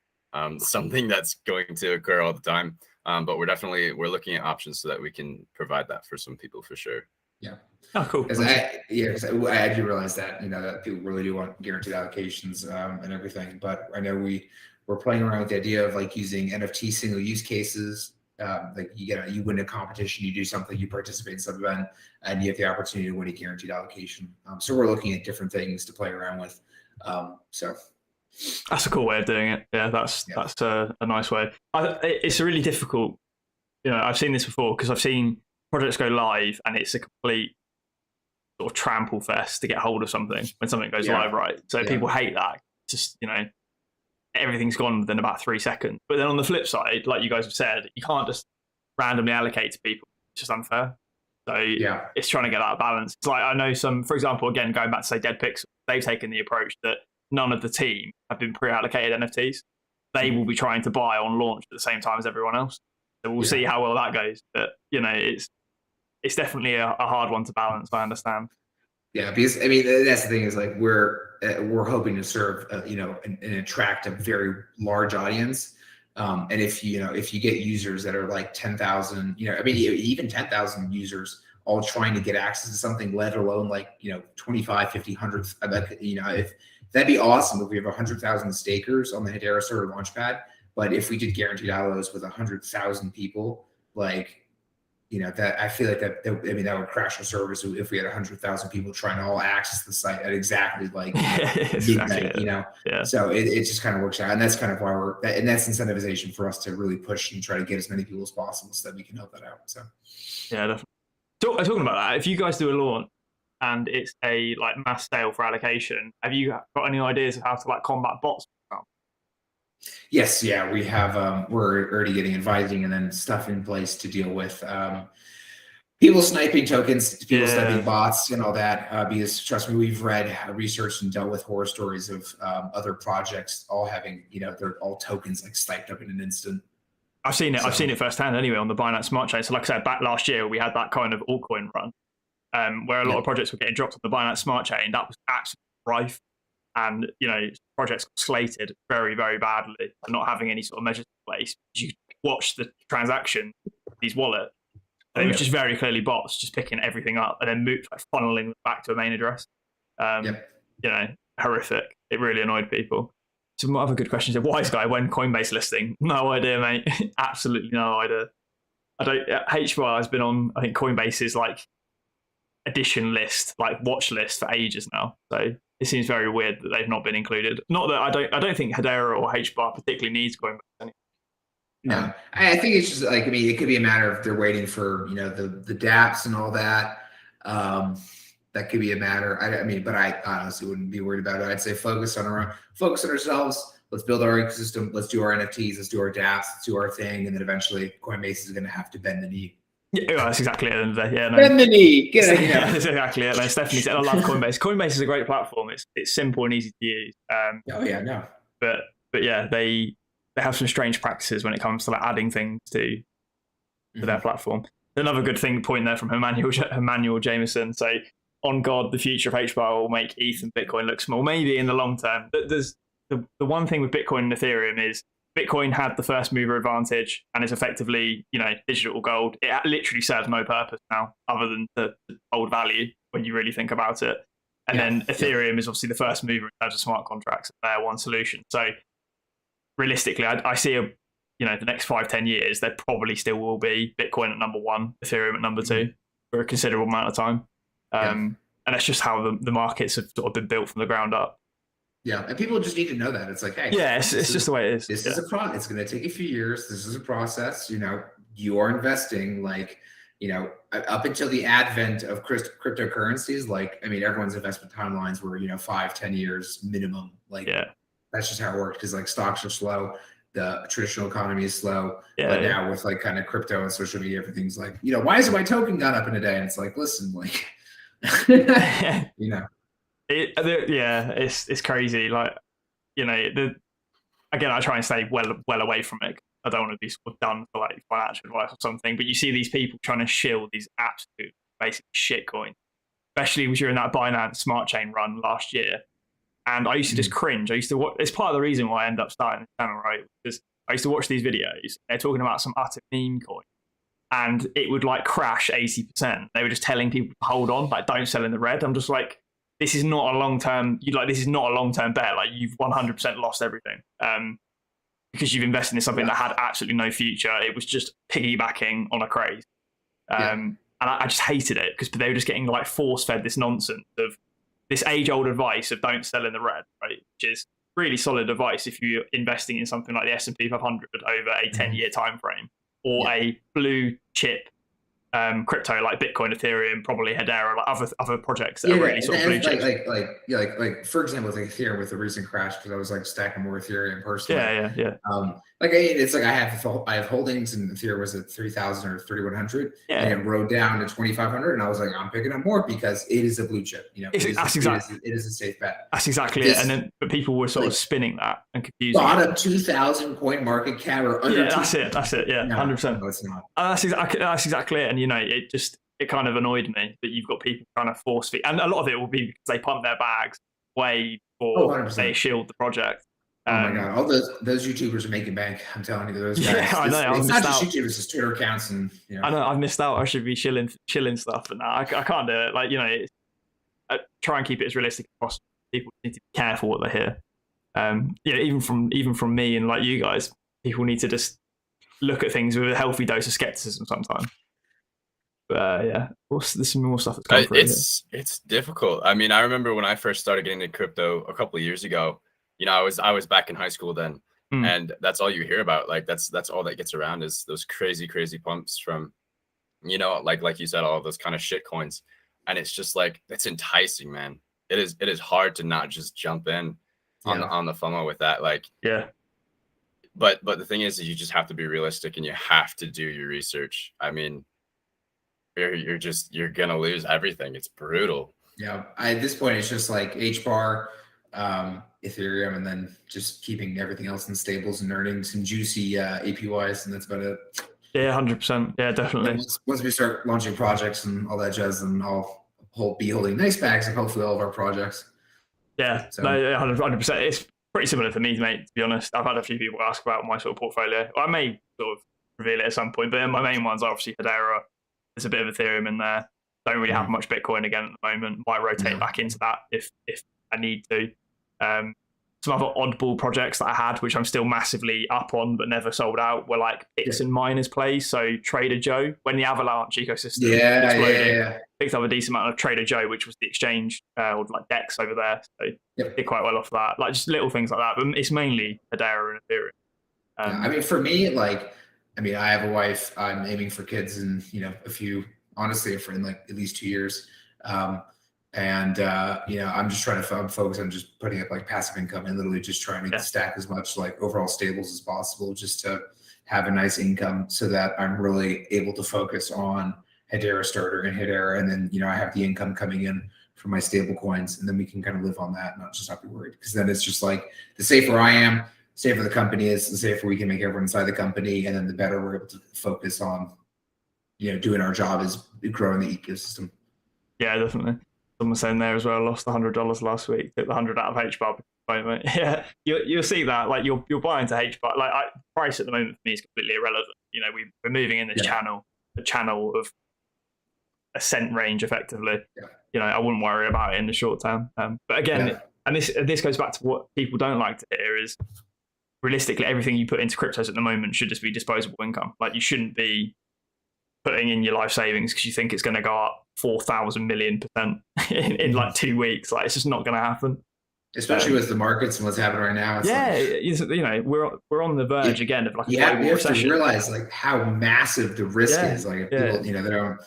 something that's going to occur all the time. But we're looking at options so that we can provide that for some people for sure. Yeah. Oh, cool. I do realize that that people really do want guaranteed allocations and everything. But I know we're playing around with the idea of like using NFT single use cases. Like you win a competition, you do something, you participate in some event, and you have the opportunity to win a guaranteed allocation. So we're looking at different things to play around with. So that's a cool way of doing it. Yeah, that's a nice way. It's really difficult. I've seen this before because I've seen projects go live and it's a complete sort of trample fest to get hold of something when something goes live, right? So people hate that. Just everything's gone within about 3 seconds. But then on the flip side, like you guys have said, you can't just randomly allocate to people. It's just unfair. So it's trying to get that balance. It's like I know for example, again, going back to say dsPixel, they've taken the approach that none of the team have been pre-allocated NFTs. They will be trying to buy on launch at the same time as everyone else. So we'll see how well that goes. But it's definitely a hard one to balance. I understand. Yeah, because that's the thing is like we're hoping to serve and attract a very large audience. And if you get users that are like 10,000, even 10,000 users all trying to get access to something, let alone like, 25, 50, 100. I bet, if that'd be awesome if we have 100,000 stakers on the Hedera Starter Launchpad. But if we did guaranteed allos with 100,000 people, like, that I feel like that would crash our service if we had 100,000 people trying to all access the site at exactly like midnight, Yeah. So it just kind of works out, and that's kind of why that's incentivization for us to really push and try to get as many people as possible so that we can help that out. So yeah, definitely. Talking about that, if you guys do a launch and it's a like mass sale for allocation, have you got any ideas of how to like combat bots? Yes, yeah, we have. We're already getting advising and then stuff in place to deal with people sniping tokens, people sniping bots, and all that. Because trust me, we've read, researched, and dealt with horror stories of other projects all having, they're all tokens like sniped up in an instant. I've seen it. I've seen it firsthand anyway on the Binance Smart Chain. So, like I said, back last year we had that kind of altcoin run where a lot of projects were getting dropped on the Binance Smart Chain. That was absolutely rife. And, projects slated very, very badly for not having any sort of measures in place. You watch the transaction, these wallets, and it was just very clearly bots just picking everything up and then funneling back to a main address. Horrific. It really annoyed people. Some other good questions. Wise guy, when Coinbase listing? No idea, mate. Absolutely no idea. Hbar has been on, I think, Coinbase's like edition list, like watch list for ages now. So it seems very weird that they've not been included. Not that I don't think Hedera or Hbar particularly needs Coinbase anyway. No, I think it's just like, it could be a matter of they're waiting for, the dApps and all that. That could be a matter. But I honestly wouldn't be worried about it. I'd say focus on ourselves. Let's build our ecosystem. Let's do our NFTs. Let's do our dApps. Let's do our thing. And then eventually Coinbase is going to have to bend the knee. Yeah, that's exactly it. Yeah, no. Bend the knee. That's exactly it. No, Stephanie said, I love Coinbase. Coinbase is a great platform. It's simple and easy to use. But yeah, they have some strange practices when it comes to like adding things to their platform. Another good point there from Emmanuel Jameson. So, on God, the future of HBAR will make ETH and Bitcoin look small. Maybe in the long term. There's the one thing with Bitcoin and Ethereum is Bitcoin had the first mover advantage and is effectively, digital gold. It literally serves no purpose now other than to hold value when you really think about it. And then Ethereum is obviously the first mover in terms of smart contracts and layer one solution. So realistically, I see the next 5-10 years, there probably still will be Bitcoin at number one, Ethereum at number two for a considerable amount of time. And that's just how the markets have sort of been built from the ground up. Yeah, and people just need to know that. It's like, hey, it's just the way it is. This is a process. It's going to take a few years. This is a process. You are investing up until the advent of cryptocurrencies. Like, everyone's investment timelines were, 5-10 years minimum. Like, that's just how it worked. Because like stocks are slow. The traditional economy is slow. But now with like kind of crypto and social media, everything's like, why hasn't my token gone up in a day? And it's like, listen, like, it's crazy. Like, again, I try and stay well away from it. I don't want to be sort of done for like financial advice or something. But you see these people trying to shill these absolute basic shit coins, especially during that Binance Smart Chain run last year. And I used to just cringe. I used to watch. It's part of the reason why I ended up starting this channel, right? Because I used to watch these videos. They're talking about some utter meme coin, and it would like crash 80%. They were just telling people to hold on, like don't sell in the red. I'm just like, this is not a long term. This is not a long term bet. Like you've 100% lost everything because you've invested in something that had absolutely no future. It was just piggybacking on a craze, and I just hated it because they were just getting like force fed this nonsense of this age old advice of don't sell in the red, right? Which is really solid advice if you're investing in something like the S&P 500 over a 10-year time frame, or a blue chip crypto like Bitcoin, Ethereum, probably Hedera, like other projects that are really sort of blue chips. Like for example, with Ethereum with the recent crash, because I was like stacking more Ethereum personally. It's like I have holdings, and Ethereum was at 3,000 or 3,100, and it rode down to 2,500, and I was like, I'm picking up more because it is a blue chip. It is a safe bet. That's exactly it. And then but people were sort of spinning that and confusing. Bottom 2,000 coin market cap or under. That's it. Yeah, 100%. No, it's not. That's exactly it. And it kind of annoyed me that you've got people trying to force feed, and a lot of it will be because they pump their bags way before they shield the project. Oh my god, all those YouTubers are making bank. I'm telling you, those guys. Yeah, I know. It's not just YouTubers; it's Twitter accounts, and I know I've missed out. I should be chilling stuff, but no, I can't do it. Like I try and keep it as realistic as possible. People need to be careful what they hear. Even from me and like you guys, people need to just look at things with a healthy dose of skepticism sometimes. But there's some more stuff that's coming through. It's difficult. I mean, I remember when I first started getting into crypto a couple of years ago. I was back in high school then, and that's all you hear about. Like that's all that gets around is those crazy pumps from, like you said, all of those kind of shit coins, and it's just like it's enticing, man. It is hard to not just jump in on the FOMO with that. Like but the thing is you just have to be realistic and you have to do your research. I mean, you're gonna lose everything. It's brutal. Yeah, at this point it's just like Hbar, Ethereum, and then just keeping everything else in stables and earning some juicy APYs, and that's about it. Yeah, 100%. Yeah, definitely. Once we start launching projects and all that jazz, then I'll be holding nice bags of hopefully all of our projects. Yeah, so. No, 100%. It's pretty similar for me, mate, to be honest. I've had a few people ask about my sort of portfolio. I may sort of reveal it at some point, but my main ones are obviously Hedera. There's a bit of Ethereum in there. Don't really have much Bitcoin again at the moment. Might rotate back into that if I need to. Some other oddball projects that I had, which I'm still massively up on but never sold out, were like picks and miners plays. So Trader Joe, when the Avalanche ecosystem exploded, picked up a decent amount of Trader Joe, which was the exchange or like DEX over there. So did quite well off that. Like just little things like that. But it's mainly Hedera and Ethereum. I mean, for me, I have a wife. I'm aiming for kids in honestly, for like at least 2 years. I'm just trying to focus on just putting up like passive income and literally just trying to stack as much like overall stables as possible, just to have a nice income so that I'm really able to focus on Hedera Starter and Hedera. And then, I have the income coming in from my stable coins, and then we can kind of live on that, not be worried. Because then it's just like the safer I am, safer the company is, the safer we can make everyone inside the company. And then the better we're able to focus on, doing our job is growing the ecosystem. Yeah, definitely. Someone saying there as well, lost $100 last week, took the 100 out of Hbar. Yeah, you'll see that. Like you're buying to Hbar. Like price at the moment for me is completely irrelevant. We're moving in this channel, a channel of a cent range effectively. I wouldn't worry about it in the short term. But again, and this goes back to what people don't like to hear is realistically everything you put into cryptos at the moment should just be disposable income. Like you shouldn't be putting in your life savings because you think it's going to go up 4,000 million% in like 2 weeks. Like it's just not going to happen. Especially with the markets and what's happening right now. We're on the verge again of like you have to realize like how massive the risk is. Like if people, they don't.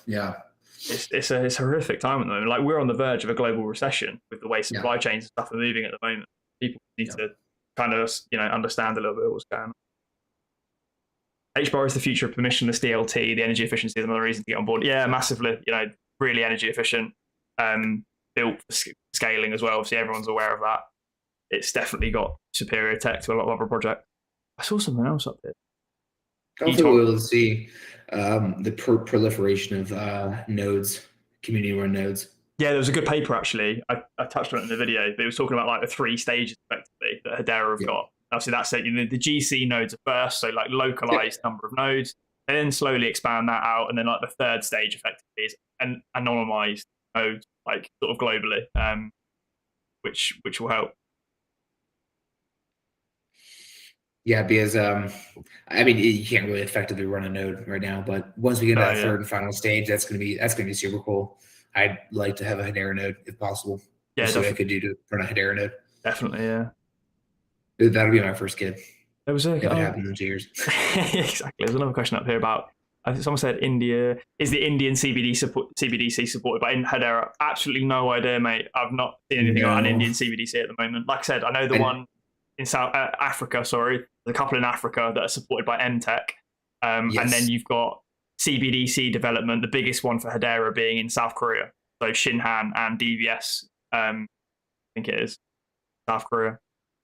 It's a horrific time at the moment. Like we're on the verge of a global recession with the way supply chains and stuff are moving at the moment. People need to kind of understand a little bit what's going on. Hbar is the future of permissionless DLT. The energy efficiency is another reason to get on board. Yeah, massively. Really energy efficient. Built for scaling as well. Obviously, everyone's aware of that. It's definitely got superior tech to a lot of other projects. I saw something else up there. Hopefully, we'll see the proliferation of nodes, community-run nodes. Yeah, there was a good paper actually. I touched on it in the video, but it was talking about like the 3 stages effectively that Hedera have got. Obviously, that's it. The GC nodes are first, so like localized number of nodes. They then slowly expand that out, and then like the 3rd stage effectively is an anonymized nodes, like sort of globally, which will help. Yeah, because you can't really effectively run a node right now, but once we get to that 3rd and final stage, that's gonna be super cool. I'd like to have a Hedera node if possible. Yeah, so I could do to run a Hedera node. Definitely, yeah. That'll be my first kid. There was it happened in 2 years. Exactly. There's another question up here about. Someone said India is the Indian CBDC supported by Hedera. Absolutely no idea, mate. I've not seen anything about an Indian CBDC at the moment. Like I said, I know the one in South Africa. Sorry, there's a couple in Africa that are supported by MTech, and then you've got CBDC development. The biggest one for Hedera being in South Korea. So Shinhan and DVS. I think it is South Korea.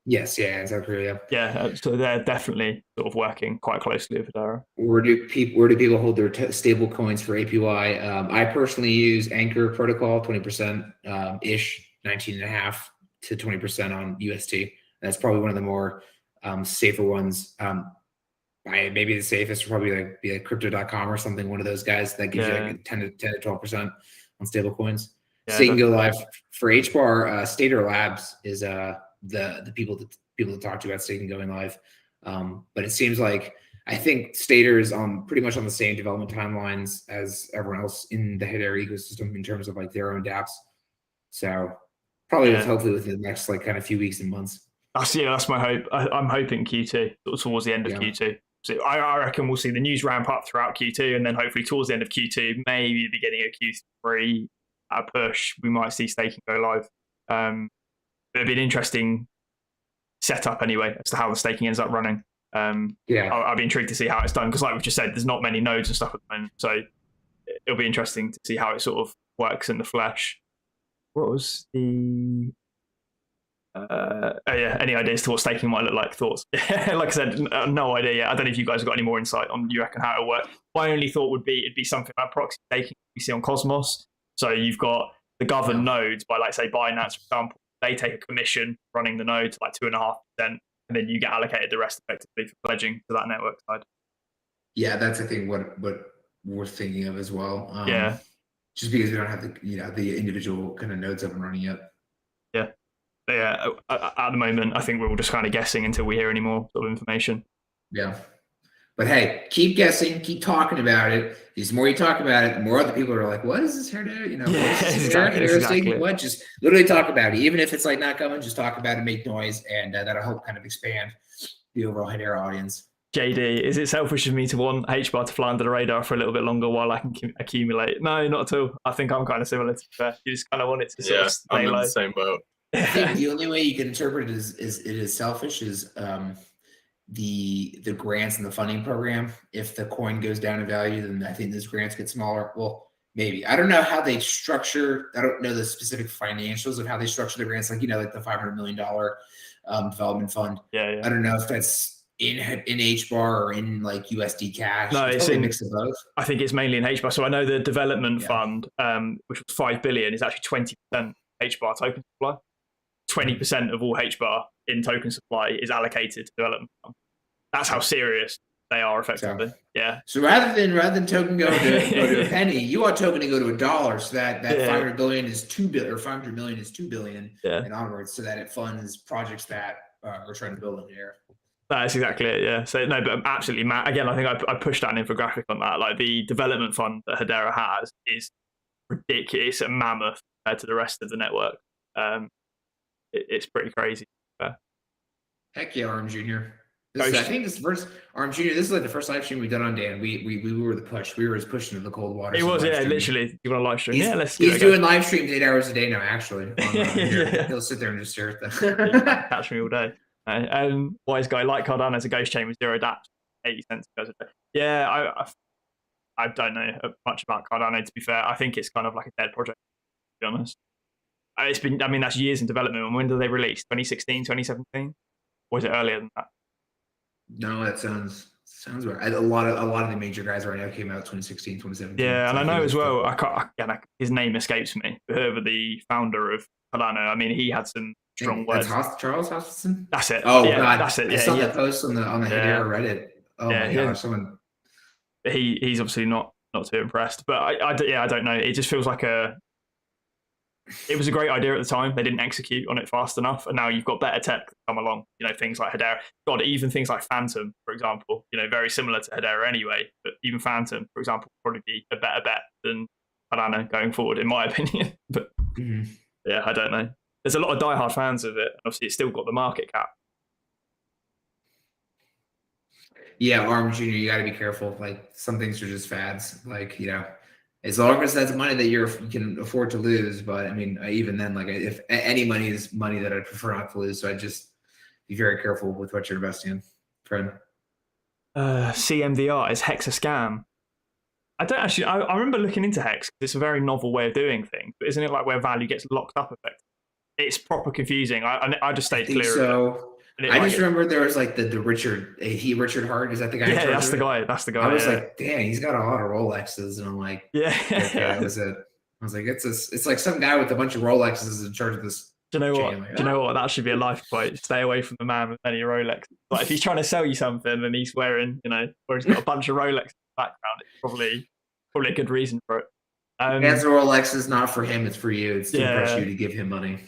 Yes, South Korea. Yeah, so they're definitely sort of working quite closely with Hedera. Where do people hold their stable coins for APY? I personally use Anchor Protocol, 20% ish, 19.5 to 20% on UST. That's probably one of the more safer ones. Maybe the safest would probably be like crypto.com or something. One of those guys that gives you like 10 to 12% on stable coins. Yeah, Stake and go live for HBAR. Stater Labs is the people to talk to about Stake and going live. But it seems like I think Stater is pretty much on the same development timelines as everyone else in the Hedera ecosystem in terms of like their own dApps. So probably hopefully within the next like kind of few weeks and months. That's my hope. I'm hoping Q2 towards the end of Q2. So I reckon we'll see the news ramp up throughout Q2, and then hopefully towards the end of Q2, maybe the beginning of Q3, a push, we might see staking go live. It'll be an interesting setup anyway as to how the staking ends up running. I'll be intrigued to see how it's done because, like we've just said, there's not many nodes and stuff at the moment, so it'll be interesting to see how it sort of works in the flesh. What was the? Any ideas to what staking might look like? Thoughts? Like I said, no idea yet. I don't know if you guys have got any more insight on you reckon how it'll work. My only thought would be it'd be something like proxy staking we see on Cosmos. So you've got the governed nodes by, like, say, Binance, for example. They take a commission running the node to like 2.5%, and then you get allocated the rest effectively for pledging to that network side. Yeah, that's I think what we're thinking of as well. Just because we don't have the individual kind of nodes up and running yet. Yeah, at the moment, I think we're all just kind of guessing until we hear any more sort of information. Yeah. But hey, keep guessing, keep talking about it. The more you talk about it, the more other people are like, what is this Hedera? Exactly. What? Just literally talk about it. Even if it's like not coming, just talk about it, make noise, and that'll help kind of expand the overall Hedera audience. JD, is it selfish of me to want Hbar to fly under the radar for a little bit longer while I can accumulate? No, not at all. I think I'm kind of similar to that. You just kind of want it to sort of stay I'm low. in the same boat. I think the only way you can interpret it is selfish is the grants and the funding program. If the coin goes down in value, then I think those grants get smaller. Well, maybe. I don't know how they structure. I don't know the specific financials of how they structure the grants, like the $500 million development fund. Yeah. I don't know if that's in Hbar or in like USD cash. No, it's a mix of both. I think it's mainly in Hbar. So I know the development fund, which was $5 billion, is actually 20% Hbar token supply. 20% of all Hbar in token supply is allocated to development fund. That's how serious they are, effectively. Yeah. So rather than token go to a penny, you want token to go to $1, so that 500 billion is 2 billion, or 500 million is 2 billion, and onwards, so that it funds projects that we're trying to build in here. That's exactly it. Yeah. So no, but absolutely, Matt. Again, I think I pushed out an infographic on that. Like, the development fund that Hedera has is ridiculous. It's a mammoth compared to the rest of the network. It's pretty crazy. Heck yeah, Arm Jr. I think this is the first Arm Jr. This is like the first live stream we've done on Dan. We were the push. We were just pushing to the cold water. It was, literally. You want a live stream? He's doing live streams 8 hours a day now. Actually, he'll sit there and just stare at them. Catch me all day. Wise guy like Cardano as a ghost chain with 0 dApps, 80 cents goes a day. Yeah, I don't know much about Cardano, to be fair. I think it's kind of like a dead project, to be honest. It's been, that's years in development. And when did they release? 2016, 2017? Or was it earlier than that? No, that sounds right. A lot of the major guys right now came out 2016, 2017. Yeah, and I know as well, his name escapes me, whoever the founder of Cardano. He had some strong words. Charles Hoskinson? That's it. Oh, God. That's it. I saw that post on the Hedera Reddit. Oh, my gosh. Someone... He's obviously not too impressed. But I don't know. It just feels like it was a great idea at the time. They didn't execute on it fast enough, and now you've got better tech that come along. Things like Hedera. God, even things like Phantom, for example. Very similar to Hedera anyway. But even Phantom, for example, would probably be a better bet than Cardano going forward, in my opinion. But I don't know. There's a lot of diehard fans of it. Obviously, it's still got the market cap. Yeah, Arm Jr., you got to be careful. Like, some things are just fads. Like, as long as that's money that you can afford to lose. But even then, like, if any money is money that I'd prefer not to lose, so I just be very careful with what you're investing in, friend. CMVR is Hex a scam? I don't actually. I remember looking into Hex because it's a very novel way of doing things. But isn't it like where value gets locked up? Effectively, it's proper confusing. I just stayed clear of it. I just remember there was like the Richard Hart. Is that the guy? Yeah, that's the guy. That's the guy. I was like, damn, he's got a lot of Rolexes, and I'm like, yeah, that was it. I was like, it's like some guy with a bunch of Rolexes in charge of this Do you know what? Genuinely. Do you know what? That should be a life quote. Stay away from the man with many Rolex. Like if he's trying to sell you something and he's wearing, or he's got a bunch of Rolex in the background, it's probably a good reason for it. As a Rolex is not for him; it's for you. It's to impress you to give him money.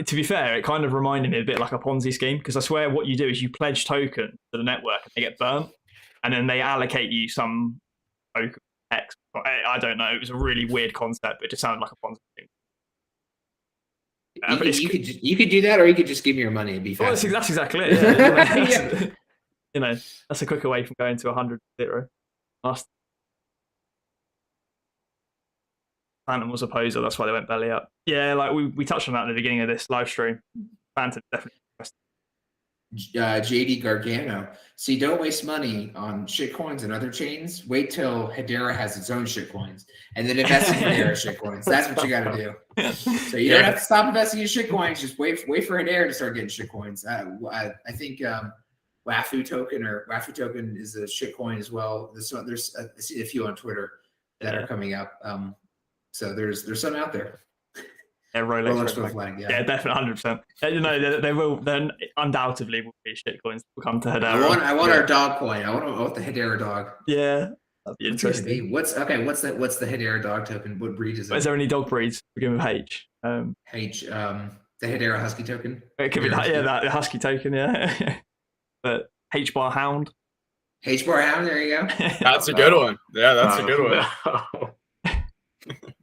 To be fair, it kind of reminded me a bit like a Ponzi scheme because I swear what you do is you pledge token to the network and they get burnt, and then they allocate you some token X. I don't know. It was a really weird concept, but it just sounded like a Ponzi scheme. You could do that, or you could just give me your money and be fast. Well, that's exactly it. Yeah. That's a quicker way from going to 100-0. Phantom was a poser, that's why they went belly up. Yeah, like we touched on that at the beginning of this live stream. Phantom definitely JD Gargano. See, don't waste money on shitcoins and other chains. Wait till Hedera has its own shitcoins, and then invest in Hedera shitcoins. That's what you got to do. So you don't have to stop investing in shitcoins. Just wait for Hedera to start getting shitcoins. I think WAFU token is a shitcoin as well. There's I see a few on Twitter that are coming up. So there's some out there. Yeah, Rolex flag. Yeah, definitely 100%. They will. Then undoubtedly will be shitcoins will come to Hedera. I want our dog coin. I want the Hedera dog. Yeah, that'd be interesting. What's the Hedera dog token? What breed is it? Is there any dog breeds? Begin with H. The Hedera Husky token. It could be that. Yeah, that Husky token. Yeah, but Hbar Hound. Hbar Hound. There you go. That's a good one. Yeah, that's a good one.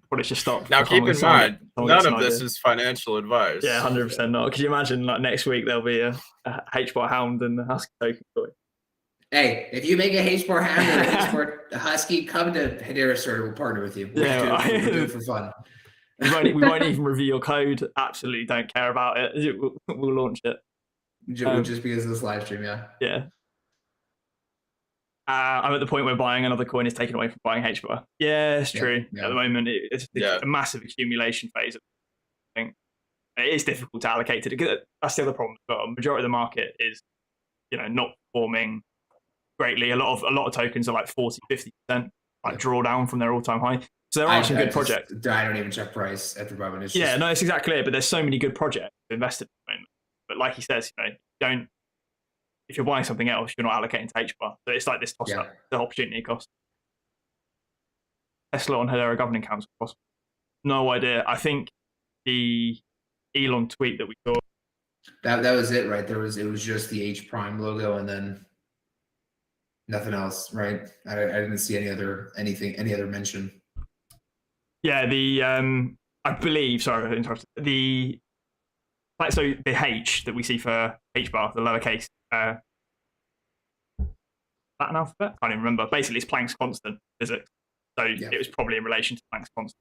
Probably should stop. Now, keep in mind, none of this is financial advice. Yeah, 100% not. Could you imagine, like next week there'll be a Hbar Hound and the Husky token coin? Hey, if you make a Hbar Hound or a Husky, come to HederaStarter. We'll partner with you. We'll do it for fun. We won't even review your code. Absolutely don't care about it. We'll launch it. Just because of this live stream, yeah. Yeah. I'm at the point where buying another coin is taken away from buying Hbar. Yeah, it's true. Yeah. At the moment, it's a massive accumulation phase. I think it is difficult to allocate to it. That's the other problem. But a majority of the market is, not performing greatly. A lot of tokens are like 40-50% drawdown from their all-time high. So there are some good projects. I don't even check price at the moment. It's it's exactly it. But there's so many good projects to invest in at the moment. But like he says, don't. If you're buying something else, you're not allocating to Hbar. So it's like this toss-up, the opportunity cost. Tesla on Hedera governing council cost. No idea. I think the Elon tweet that we saw. That was it, right? It was just the H Prime logo and then nothing else, right? I didn't see any other mention. Yeah, I believe. Sorry, I interrupted. The H that we see for Hbar, the lowercase. Latin alphabet? I can't even remember. Basically, it's Planck's constant physics. So it was probably in relation to Planck's constant.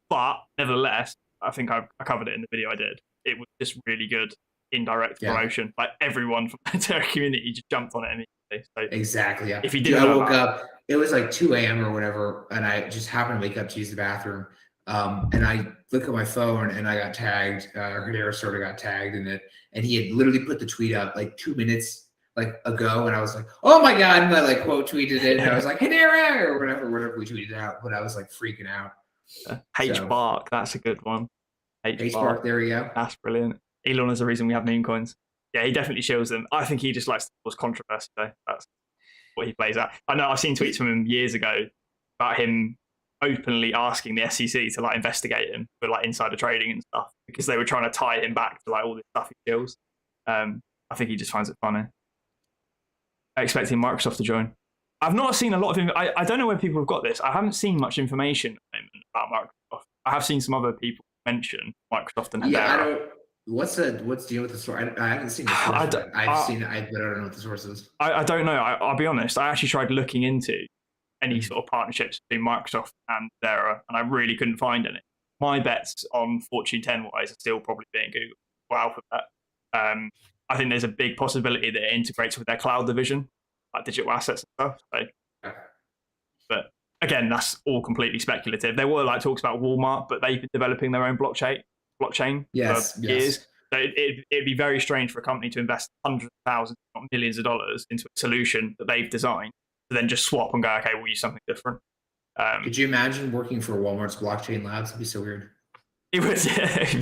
But nevertheless, I think I covered it in the video I did. It was just really good indirect promotion. Like everyone from the Hedera community just jumped on it immediately. So exactly. Yeah. If you did, I woke up. It was like 2 a.m. or whatever, and I just happened to wake up to use the bathroom. And I look at my phone, and I got tagged. HederaStarter got tagged in it, and he had literally put the tweet up like 2 minutes ago, and I was like, "Oh my god!" And I quote tweeted it, and I was like, "Hedera" or whatever we tweeted out. But I was like freaking out. Hbar, that's a good one. Hbar, there we go. That's brilliant. Elon is the reason we have meme coins. Yeah, he definitely shows them. I think he just likes to cause controversy, though. That's what he plays at. I know I've seen tweets from him years ago about him openly asking the SEC to investigate him for insider trading and stuff because they were trying to tie him back to all this stuff he kills. I think he just finds it funny. Expecting Microsoft to join. I've not seen a lot of I don't know where people have got this. I haven't seen much information at the moment about Microsoft. I have seen some other people mention Microsoft and Hedera. Yeah, what's the deal with the source? I haven't seen the source. I've seen it, but I don't know what the source is. I don't know. I'll be honest. I actually tried looking into any sort of partnerships between Microsoft and Hedera, and I really couldn't find any. My bets on Fortune 10 wise are still probably being Google or Alphabet. I think there's a big possibility that it integrates with their cloud division, like digital assets and stuff. But again, that's all completely speculative. There were talks about Walmart, but they've been developing their own blockchain for years. So it'd be very strange for a company to invest hundreds of thousands, not millions of dollars into a solution that they've designed to then just swap and go, okay, we'll use something different. Could you imagine working for Walmart's blockchain labs? It'd be so weird. It was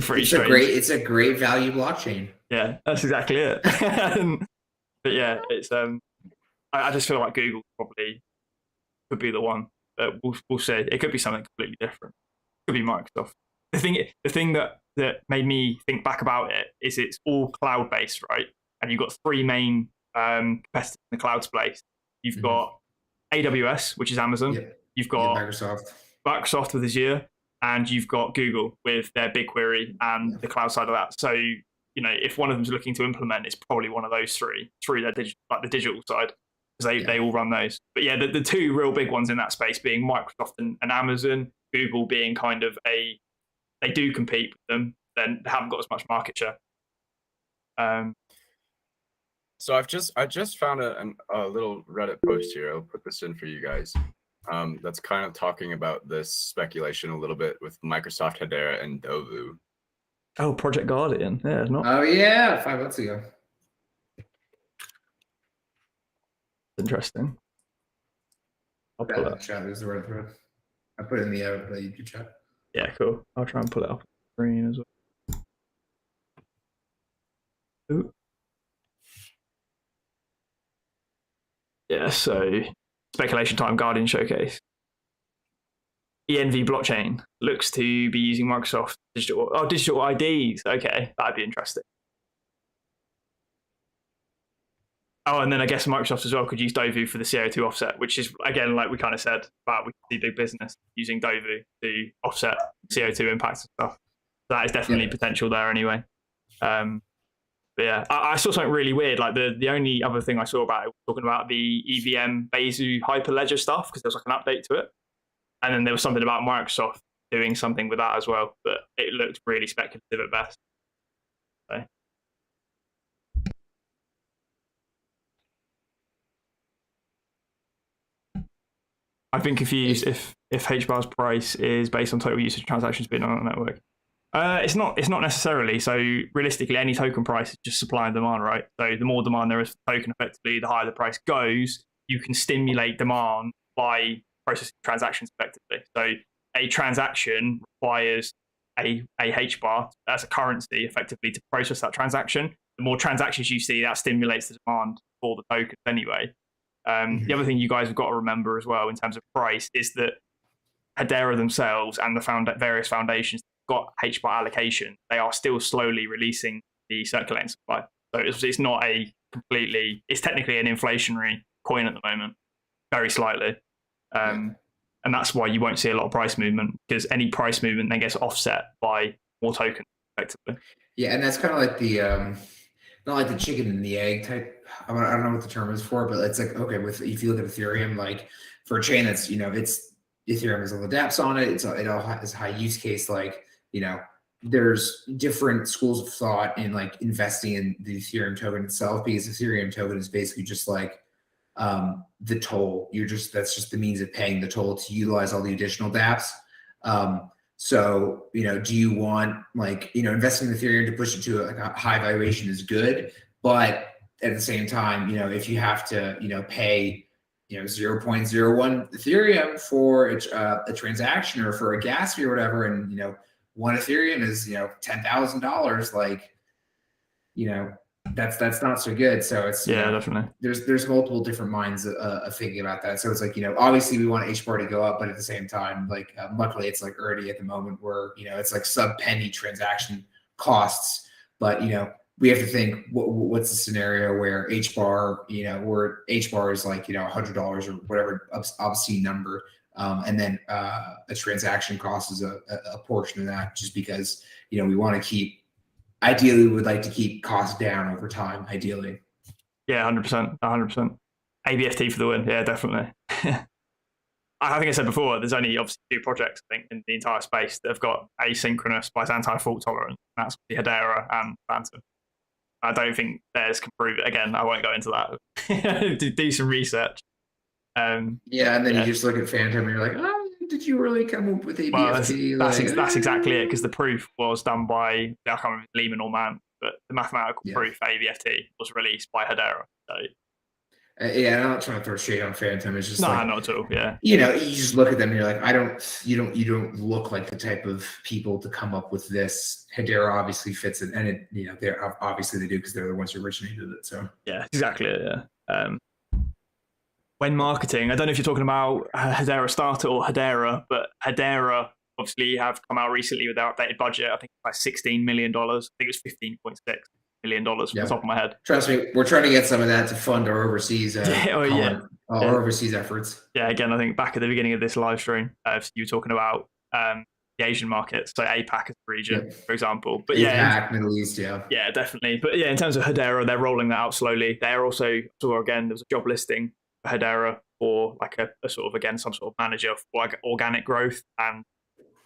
pretty It's strange. it's a great value blockchain. Yeah, that's exactly it. But yeah, it's I just feel like Google probably could be the one. But we'll see. It could be something completely different. It could be Microsoft. The thing that made me think back about it is it's all cloud based, right? And you've got three main competitors in the cloud space. You've got AWS, which is Amazon. Yep. You've got Microsoft with Azure, and you've got Google with their BigQuery and the cloud side of that. So, you know, if one of them's looking to implement, it's probably one of those three through their the digital side, because they all run those. But yeah, the two real big ones in that space being Microsoft and Amazon, Google being kind of they do compete with them, then they haven't got as much market share. So I just found a little Reddit post here. I'll put this in for you guys. That's kind of talking about this speculation a little bit with Microsoft, Hedera, and DOVU. Oh, Project Guardian. Yeah, not. Oh yeah, 5 months ago. Interesting. I'll pull it up. Chat. There's the Reddit thread. I put it in the YouTube chat. Yeah, cool. I'll try and pull it up on the screen as well. Ooh. Yeah, so speculation time, Guardian Showcase. ENV blockchain looks to be using Microsoft digital IDs. Okay, that'd be interesting. Oh, and then I guess Microsoft as well could use DOVU for the CO2 offset, which is, again, like we kind of said about, we see big business using DOVU to offset CO2 impacts and stuff. So that is definitely potential there anyway. But yeah, I saw something really weird. Like the only other thing I saw about it was talking about the EVM Besu Hyperledger stuff, because there was like an update to it. And then there was something about Microsoft doing something with that as well, but it looked really speculative at best. So. I've been confused if Hbar's price is based on total usage transactions being on the network. It's not necessarily. So realistically, any token price is just supply and demand, right? So the more demand there is for the token, effectively, the higher the price goes. You can stimulate demand by processing transactions effectively. So a transaction requires a Hbar as a currency effectively to process that transaction. The more transactions you see, that stimulates the demand for the tokens anyway. The other thing you guys have got to remember as well in terms of price is that Hedera themselves and the various foundations got Hbar allocation. They are still slowly releasing the circulating supply. So it's not a completely, it's technically an inflationary coin at the moment, very slightly. And that's why you won't see a lot of price movement, because any price movement then gets offset by more tokens effectively. Yeah, and that's kind of like the not like the chicken and the egg type. I don't know what the term is for, but it's like, okay, if you look at Ethereum, like for a chain that's, it's Ethereum has all the dApps on it. It all has high use case. Like, there's different schools of thought in like investing in the Ethereum token itself, because the Ethereum token is basically just like the toll. That's just the means of paying the toll to utilize all the additional dApps. So, do you want investing in Ethereum to push it to a high valuation is good, but at the same time, if you have to, pay, 0.01 Ethereum for a transaction or for a gas fee or whatever, and, one Ethereum is, $10,000, like, that's not so good. So it's, definitely. There's multiple different minds of thinking about that. So it's like, obviously we want Hbar to go up, but at the same time, like, luckily it's like already at the moment where, it's like sub-penny transaction costs, but, we have to think what's the scenario where Hbar, where Hbar is like, $100 or whatever obscene number. And then a transaction cost is a portion of that, just because, we want to keep, ideally we would like to keep costs down over time, ideally. Yeah, 100%. ABFT for the win. Yeah, definitely. I think I said before, there's only obviously 2 projects, I think, in the entire space that have got asynchronous Byzantine fault tolerance. That's the Hedera and Phantom. I don't think theirs can prove it. Again, I won't go into that. do some research. And then you just look at Phantom and you're like, oh, did you really come up with ABFT? Well, that's exactly it, because the proof was done by, I can't remember Lehman or Mann, but the mathematical proof for ABFT was released by Hedera. So. Yeah, I'm not trying to throw shade on Phantom. It's just not at all. Yeah, you just look at them and you're like, you don't look like the type of people to come up with this. Hedera obviously fits it, and they're obviously they do because they're the ones who originated it. So yeah, exactly. Yeah. When marketing, I don't know if you're talking about Hedera Starter or Hedera, but Hedera obviously have come out recently with their updated budget. I think it's like $16 million. I think it was $15.6 million from the top of my head. Trust me, we're trying to get some of that to fund our overseas our overseas efforts. Yeah, again, I think back at the beginning of this live stream, you were talking about the Asian markets, so APAC as a region, for example. But APAC, Middle East, yeah, definitely. But yeah, in terms of Hedera, they're rolling that out slowly. They're also again, there's a job listing for Hedera for like a sort of again some sort of manager for organic growth and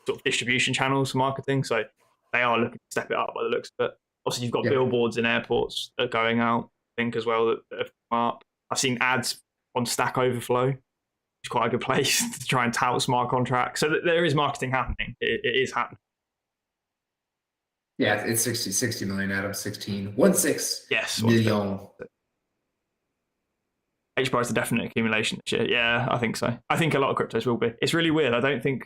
sort of distribution channels for marketing. So they are looking to step it up by the looks of it. Also, you've got billboards in airports that are going out, I think, as well, that have come up. I've seen ads on Stack Overflow, which is quite a good place to try and tout smart contracts. So there is marketing happening. It is happening. Yeah, it's 60 million, Adam. 16 yes, million. Hbar is a definite accumulation this year. Yeah, I think so. I think a lot of cryptos will be. It's really weird. I don't think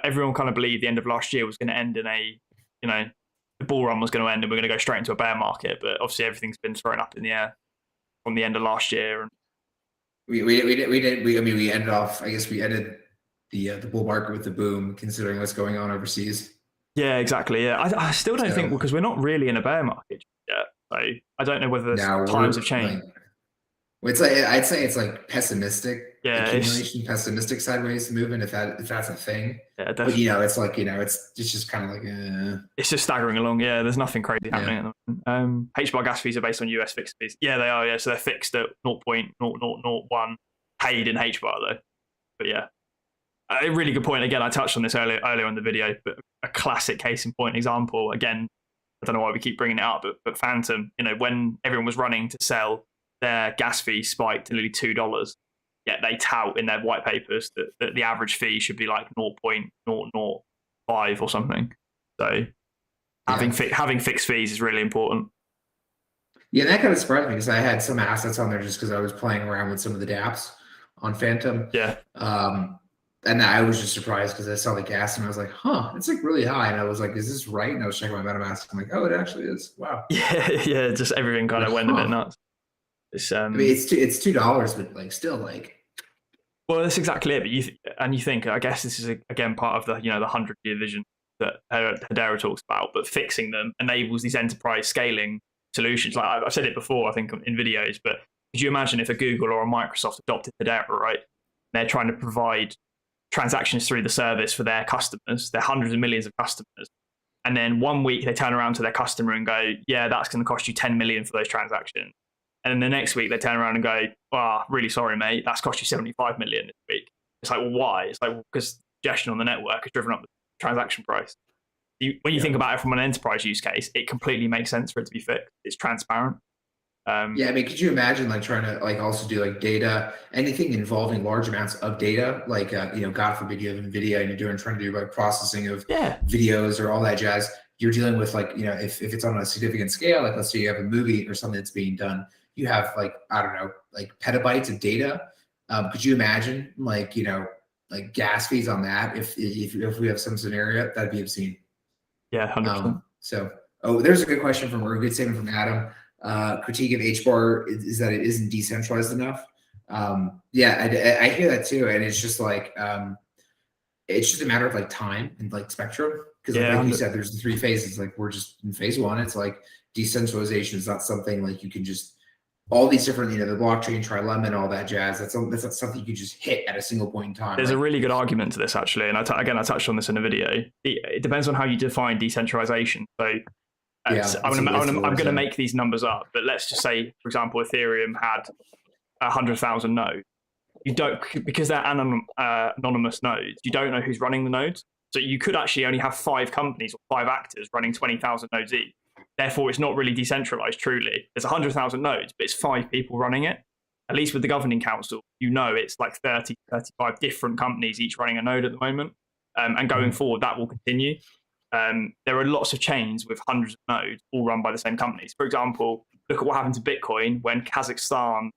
everyone kind of believed the end of last year was going to end in the bull run was going to end and we're going to go straight into a bear market. But obviously everything's been thrown up in the air from the end of last year. And we ended off. I guess we ended the bull market with the boom, considering what's going on overseas. Yeah, exactly. Yeah, I still don't think because we're not really in a bear market yet. So I don't know whether times have changed. It's like I'd say it's like pessimistic. Yeah, accumulation, pessimistic sideways movement, if that's a thing. Yeah, definitely. But it's like it's just kind of like it's just staggering along. Yeah, there's nothing crazy happening at the moment. Hbar gas fees are based on US fixed fees. Yeah, they are. Yeah, so they're fixed at 0.0001, paid in Hbar though. But yeah, a really good point. Again, I touched on this earlier in the video, but a classic case in point example. Again, I don't know why we keep bringing it up, but Phantom, when everyone was running to sell, their gas fee spiked to nearly $2. Yet they tout in their white papers that the average fee should be like 0.005 or something. So having fixed fees is really important. Yeah, that kind of surprised me because I had some assets on there just because I was playing around with some of the dApps on Phantom. Yeah. And I was just surprised because I saw the gas and I was like, it's like really high. And I was like, is this right? And I was checking my MetaMask. I'm like, oh, it actually is. Wow. Yeah, just everything kind of went a bit nuts. It's, I mean, it's $2, but like still like. Well, that's exactly it. But you think, I guess this is again part of the the 100-year vision that Hedera talks about. But fixing them enables these enterprise scaling solutions. Like I've said it before, I think in videos. But could you imagine if a Google or a Microsoft adopted Hedera? Right, they're trying to provide transactions through the service for their customers. They're hundreds of millions of customers. And then one week they turn around to their customer and go, yeah, that's going to cost you 10 million for those transactions. And then the next week they turn around and go, really sorry, mate, that's cost you 75 million this week. It's like, well, why? It's like, because congestion on the network has driven up the transaction price. When you think about it from an enterprise use case, it completely makes sense for it to be fixed. It's transparent. I mean, could you imagine like trying to like also do like data, anything involving large amounts of data, like God forbid you have NVIDIA and you're trying to do like processing of videos or all that jazz. You're dealing with like if it's on a significant scale, like let's say you have a movie or something that's being done, you have like I don't know, like petabytes of data. Could you imagine like like gas fees on that? If we have some scenario, that'd be obscene. Yeah, 100%. So there's a good question or a good statement from Adam. Critique of Hbar is that it isn't decentralized enough. Yeah, I hear that too, and it's just like it's just a matter of like time and like spectrum. Because like you said, there's the three phases. Like we're just in phase one. It's like decentralization is not something like you can just all these different the blockchain trilemma and all that jazz. That's not something you can just hit at a single point in time. There's a really good argument to this actually, and I touched on this in a video. It depends on how you define decentralization. So. I'm going to make these numbers up, but let's just say, for example, Ethereum had 100,000 nodes. You don't, because they're anonymous nodes, you don't know who's running the nodes. So you could actually only have 5 companies or 5 actors running 20,000 nodes each. Therefore, it's not really decentralized, truly. There's 100,000 nodes, but it's 5 people running it. At least with the governing council, it's like 30, 35 different companies each running a node at the moment. And going forward, that will continue. There are lots of chains with hundreds of nodes all run by the same companies. For example, look at what happened to Bitcoin when Kazakhstan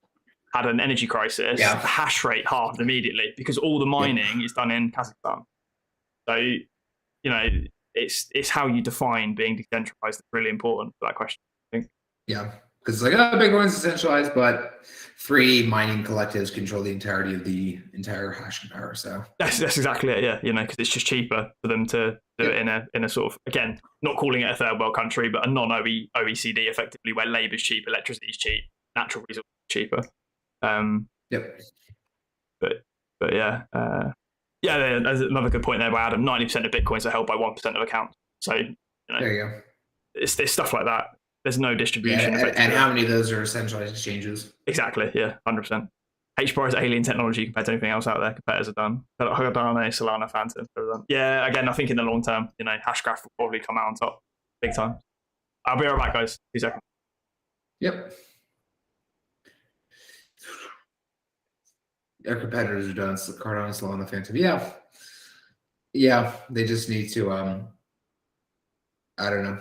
had an energy crisis, Yeah. the hash rate halved immediately because all the mining is done in Kazakhstan. So, you know, it's how you define being decentralized that's really important for that question, I think. Yeah, because it's like, oh, Bitcoin's decentralized, but 3 mining collectives control the entirety of the entire hashing power. So that's exactly it. Yeah, you know, because it's just cheaper for them to do it in a sort of, again, not calling it a third world country, but a non-OECD effectively, where labour's cheap, electricity is cheap, natural resources are cheaper. yep. But yeah, yeah. There's another good point there by Adam. 90% of bitcoins are held by 1% of accounts. So you know, There you go. it's stuff like that. There's no distribution. Yeah, and how many of those are centralized exchanges? Exactly. Yeah, 100%. Hbar is alien technology compared to anything else out there. Competitors are done. Cardano, Solana, Phantom. Yeah, again, I think in the long term, you know, Hashgraph will probably come out on top big time. I'll be right back, guys. 2 seconds. Yep. Our competitors are done. So Cardano, Solana, Phantom. Yeah. Yeah. They just need to, I don't know.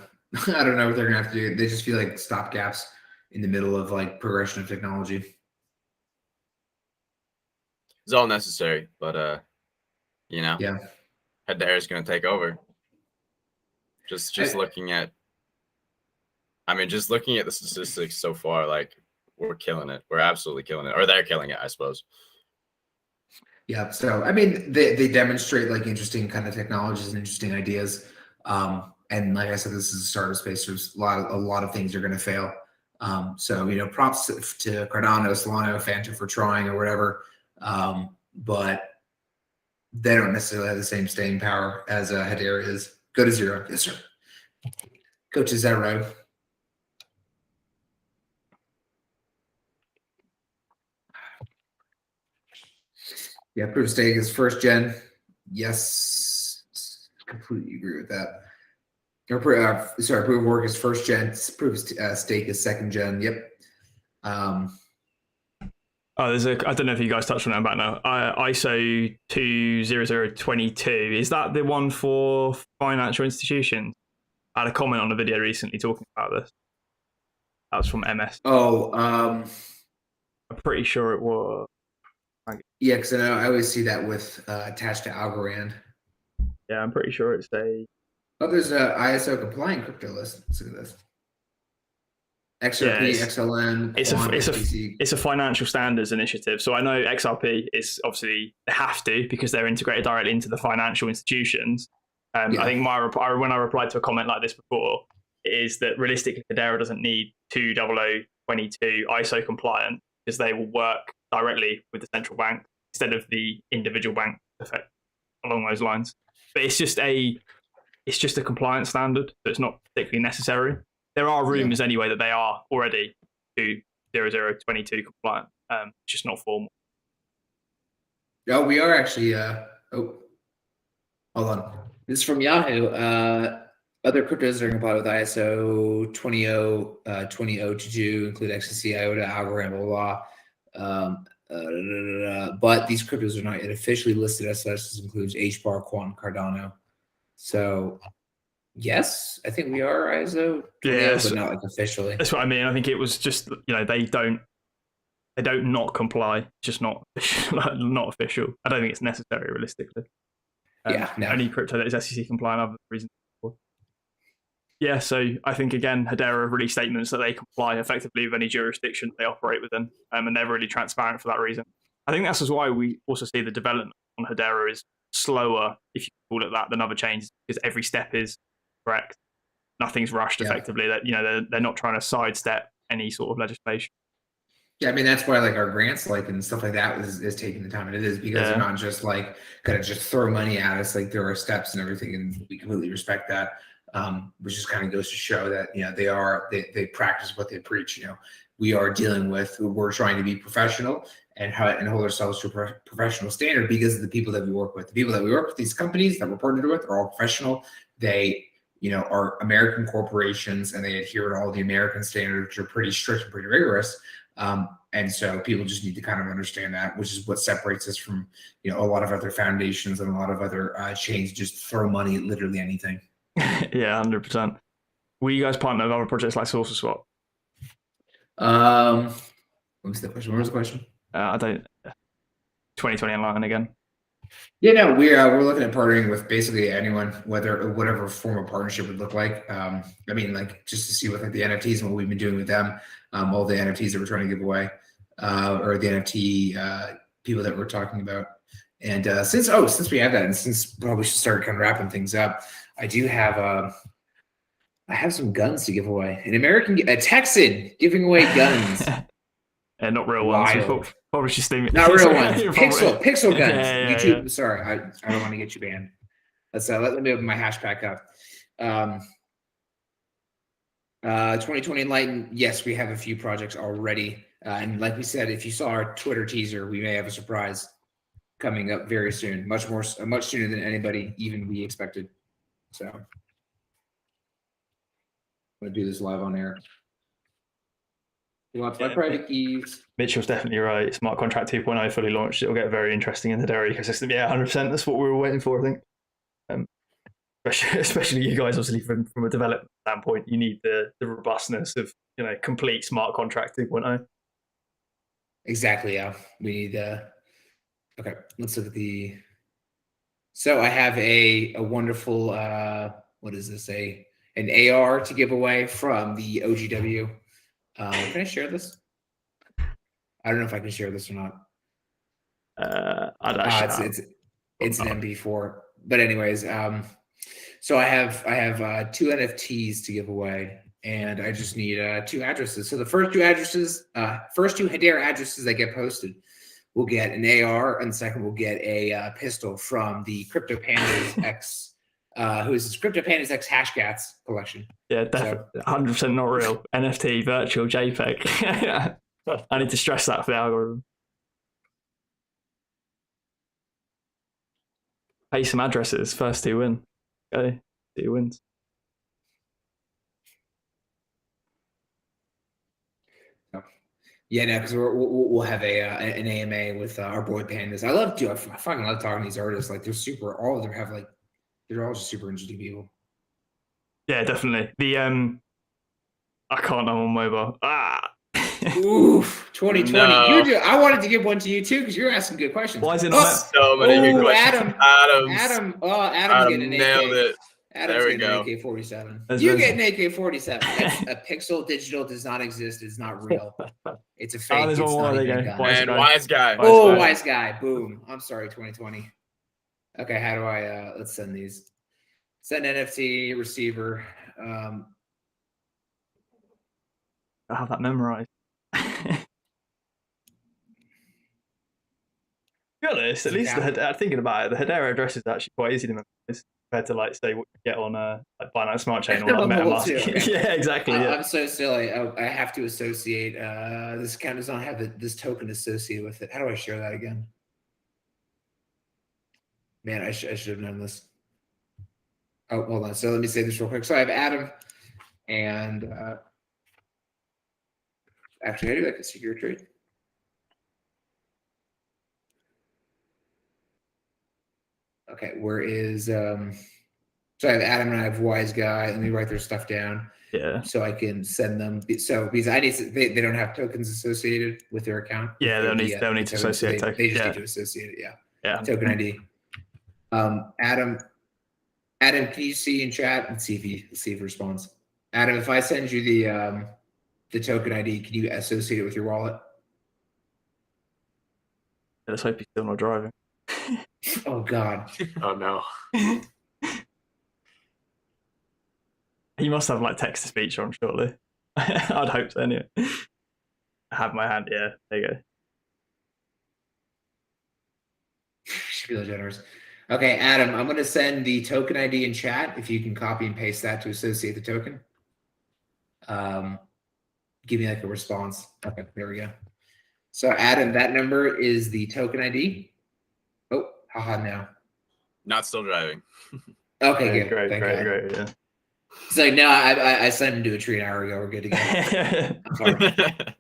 I don't know what they're going to have to do. They just feel like stopgaps in the middle of like progression of technology. It's all necessary, but you know, Yeah. Hedera is going to take over. Just looking at, I mean, just looking at the statistics so far, like we're killing it. We're absolutely killing it, or they're killing it, I suppose. Yeah. So I mean, they demonstrate like interesting kind of technologies and interesting ideas. And like I said, this is a startup space. There's a lot of things are going to fail. So you know, props to Cardano, Solana, Phantom for trying or whatever. But they don't necessarily have the same staying power as Hedera is. Go to 0, yes sir. Go to 0. Yeah, proof of stake is 1st gen. Yes, completely agree with that. Sorry, proof of work is 1st gen. Proof of stake is 2nd gen. Yep. There's I don't know if you guys touched on it about now. ISO 20022. Is that the one for financial institutions? I had a comment on a video recently talking about this. That was from MS. Oh, I'm pretty sure it was. Yeah, because I always see that with attached to Algorand. Yeah, I'm pretty sure it's a. Oh, there's a ISO compliant crypto list. Let's look at this. XRP, XLM, it's a financial standards initiative. So I know XRP is obviously they have to because they're integrated directly into the financial institutions. I think when I replied to a comment like this before, is that realistically Hedera doesn't need 20022 ISO compliant because they will work directly with the central bank instead of the individual bank effect along those lines. But it's just a compliance standard, so it's not particularly necessary. There are rumors anyway that they are already 20022 compliant. It's just not formal. Oh, we are actually. Hold on. This is from Yahoo. Other cryptos are compliant with ISO 20022 include XTC, IOTA, Algorand, blah, blah. But these cryptos are not yet officially listed as such. This includes Hbar, Quant, Cardano. So, yes, I think we are ISO 20, but not like officially. That's what I mean. I think it was just, you know, they don't not comply. Just not official. I don't think it's necessary realistically. Any crypto that is SEC compliant other reasons. Yeah, so I think again, Hedera released statements that they comply effectively with any jurisdiction they operate within, and they're really transparent for that reason. I think that's why we also see the development on Hedera is slower, if you call it that, than other chains, because every step is correct. Nothing's rushed effectively. That, you know, they're not trying to sidestep any sort of legislation. Yeah, I mean that's why like our grants and stuff like that is taking the time it is, because they're not just like kind of just throw money at us. Like there are steps and everything, and we completely respect that. Which just kind of goes to show that, you know, they practice what they preach. You know, we're trying to be professional and hold ourselves to a professional standard because of the people that we work with. The people that we work with, these companies that we're partnered with, are all professional. They, you know, are American corporations and they adhere to all the American standards, which are pretty strict and pretty rigorous. And so people just need to kind of understand that, which is what separates us from, you know, a lot of other foundations and a lot of other chains just throw money at literally anything. Yeah, 100%. Will you guys partner with other projects like SourceSwap? What was the question? What was the question? I don't. 2020 Enlighten again. Yeah, no, we're looking at partnering with basically anyone, whatever form of partnership would look like. I mean, like just to see what like the NFTs and what we've been doing with them, all the NFTs that we're trying to give away, or the NFT people that we're talking about. And since we have that, and since probably should start kind of wrapping things up, I do have I have some guns to give away. A Texan giving away guns. Not real ones. Wild. We probably should steam it. Not real ones. Pixel guns. Yeah, YouTube. yeah. Sorry, I don't want to get you banned. Let's let me open my hash pack up. 2020 Enlighten. Yes, we have a few projects already, and like we said, if you saw our Twitter teaser, we may have a surprise coming up very soon. Much sooner than anybody even we expected. So I'm gonna do this live on air. You want my private keys? Mitchell's definitely right. Smart contract 2.0 fully launched. It'll get very interesting in the Hedera ecosystem. Yeah, 100%. That's what we were waiting for, I think. Especially you guys, obviously, from a development standpoint, you need the robustness of complete smart contract 2.0. Exactly. Yeah, we need. Okay, let's look at the. So I have a wonderful. What is this? An AR to give away from the OGW. Can I share this? I don't know if I can share this or not. It's an MP4. But anyways, so I have 2 NFTs to give away, and I just need 2 addresses. So the first 2 Hedera addresses that get posted will get an AR, and the second will get a pistol from the CryptoPandas X. Who is this CryptoPandas X Hashcats collection? Yeah, definitely. 100% not real. NFT, virtual JPEG. I need to stress that for the algorithm. Pay some addresses. First 2 win. Okay, 2 wins. Yeah, no, because we'll have an AMA with our boy Pandas. I fucking love talking to these artists. Like all of them have they're all just super interesting people. Yeah, definitely. I can't. I'm on mobile. Oof, 2020. No. I wanted to give one to you too because you're asking good questions. Why is it not? So many good questions. Adam's getting an nailed AK. it. Adam's There we getting go. an AK-47. That's You very- get an AK-47. That's a pixel digital does not exist. It's not real. It's a fake. there's It's one more. not There even you a go. gun. Wise And guy. wise guy. Oh, wise guy. Boom. I'm sorry, 2020. Okay, how do I let's send these. Send NFT receiver. I have that memorized. To be honest, at least thinking about it, the Hedera address is actually quite easy to memorize compared to say what you get on like Binance Smart Chain or like MetaMask. Yeah, exactly. Yeah. I'm so silly. I have to associate. This account does not have this token associated with it. How do I share that again? Man, I should have known this. Oh, hold on. So let me say this real quick. So I have Adam, and actually, I do like a secret trade. Okay, where is so I have Adam and I have Wise Guy. Let me write their stuff down. Yeah. So I can send them. So because they don't have tokens associated with their account. Yeah, they'll need to associate tokens. They just need to associate it. Yeah. Yeah. Token ID. Adam, can you see in chat? Let's see if he responds. Adam, if I send you the token ID, can you associate it with your wallet? Let's hope he's still not driving. Oh God. Oh no. He must have like text to speech on shortly. I'd hope so anyway. I have my hand. Yeah, there you go. Should be generous. Okay, Adam, I'm going to send the token ID in chat. If you can copy and paste that to associate the token. Give me like a response. Okay, there we go. So Adam, that number is the token ID. Oh, haha, now. Not still driving. Okay, Yeah, good. Great. Yeah. It's like, no, I sent him to a tree an hour ago. We're good to go.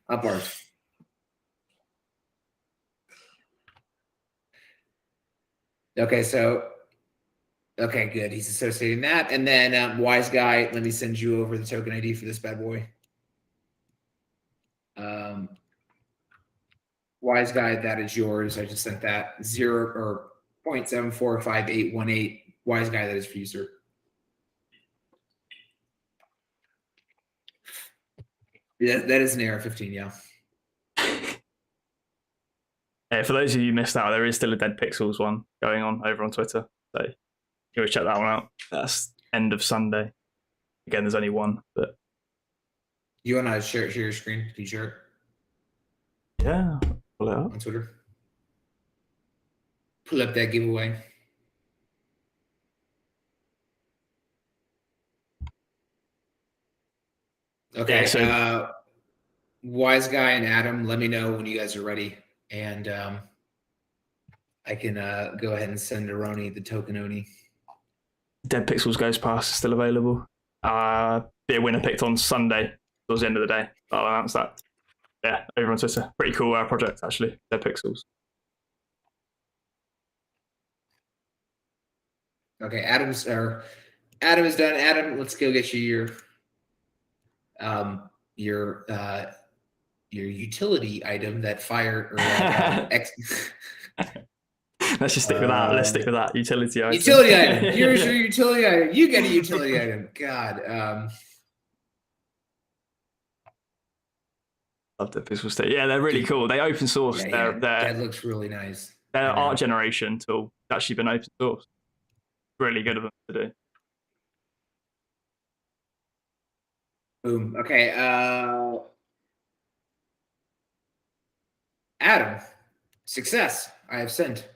I'm parked. Okay, okay, good. He's associating that. And then Wise Guy, let me send you over the token ID for this bad boy. Wise guy, that is yours. I just sent that 0 or 0.745818. Wise guy, that is for you, sir. Yeah, that is an AR-15, yeah. Yeah, for those of you who missed out, there is still a Dead Pixels one going on over on Twitter. So go check that one out. That's end of Sunday. Again, there's only one, but You want to share your screen? Can you share it yeah, pull it up. on Twitter? Pull up that giveaway. Okay, Yeah, so- Wise guy and Adam, let me know when you guys are ready, and I can go ahead and send Aroni the token Oni. Dead Pixels Goes Pass is still available. Be a winner picked on Sunday towards the end of the day. I'll announce that. Yeah, over on Twitter. Pretty cool project, actually. Dead Pixels. Okay, Adam is done. Adam, let's go get you your utility item that fired. Or Let's just stick with that. Let's stick with that. Utility item. Utility item. Here's your utility item. You get a utility item. God. Love the Pixel Stick. Yeah, they're really cool. They open source. Yeah, that looks really nice. Their art generation tool has actually been open source. Really good of them to do. Boom. Okay. Adam, success. I have sent.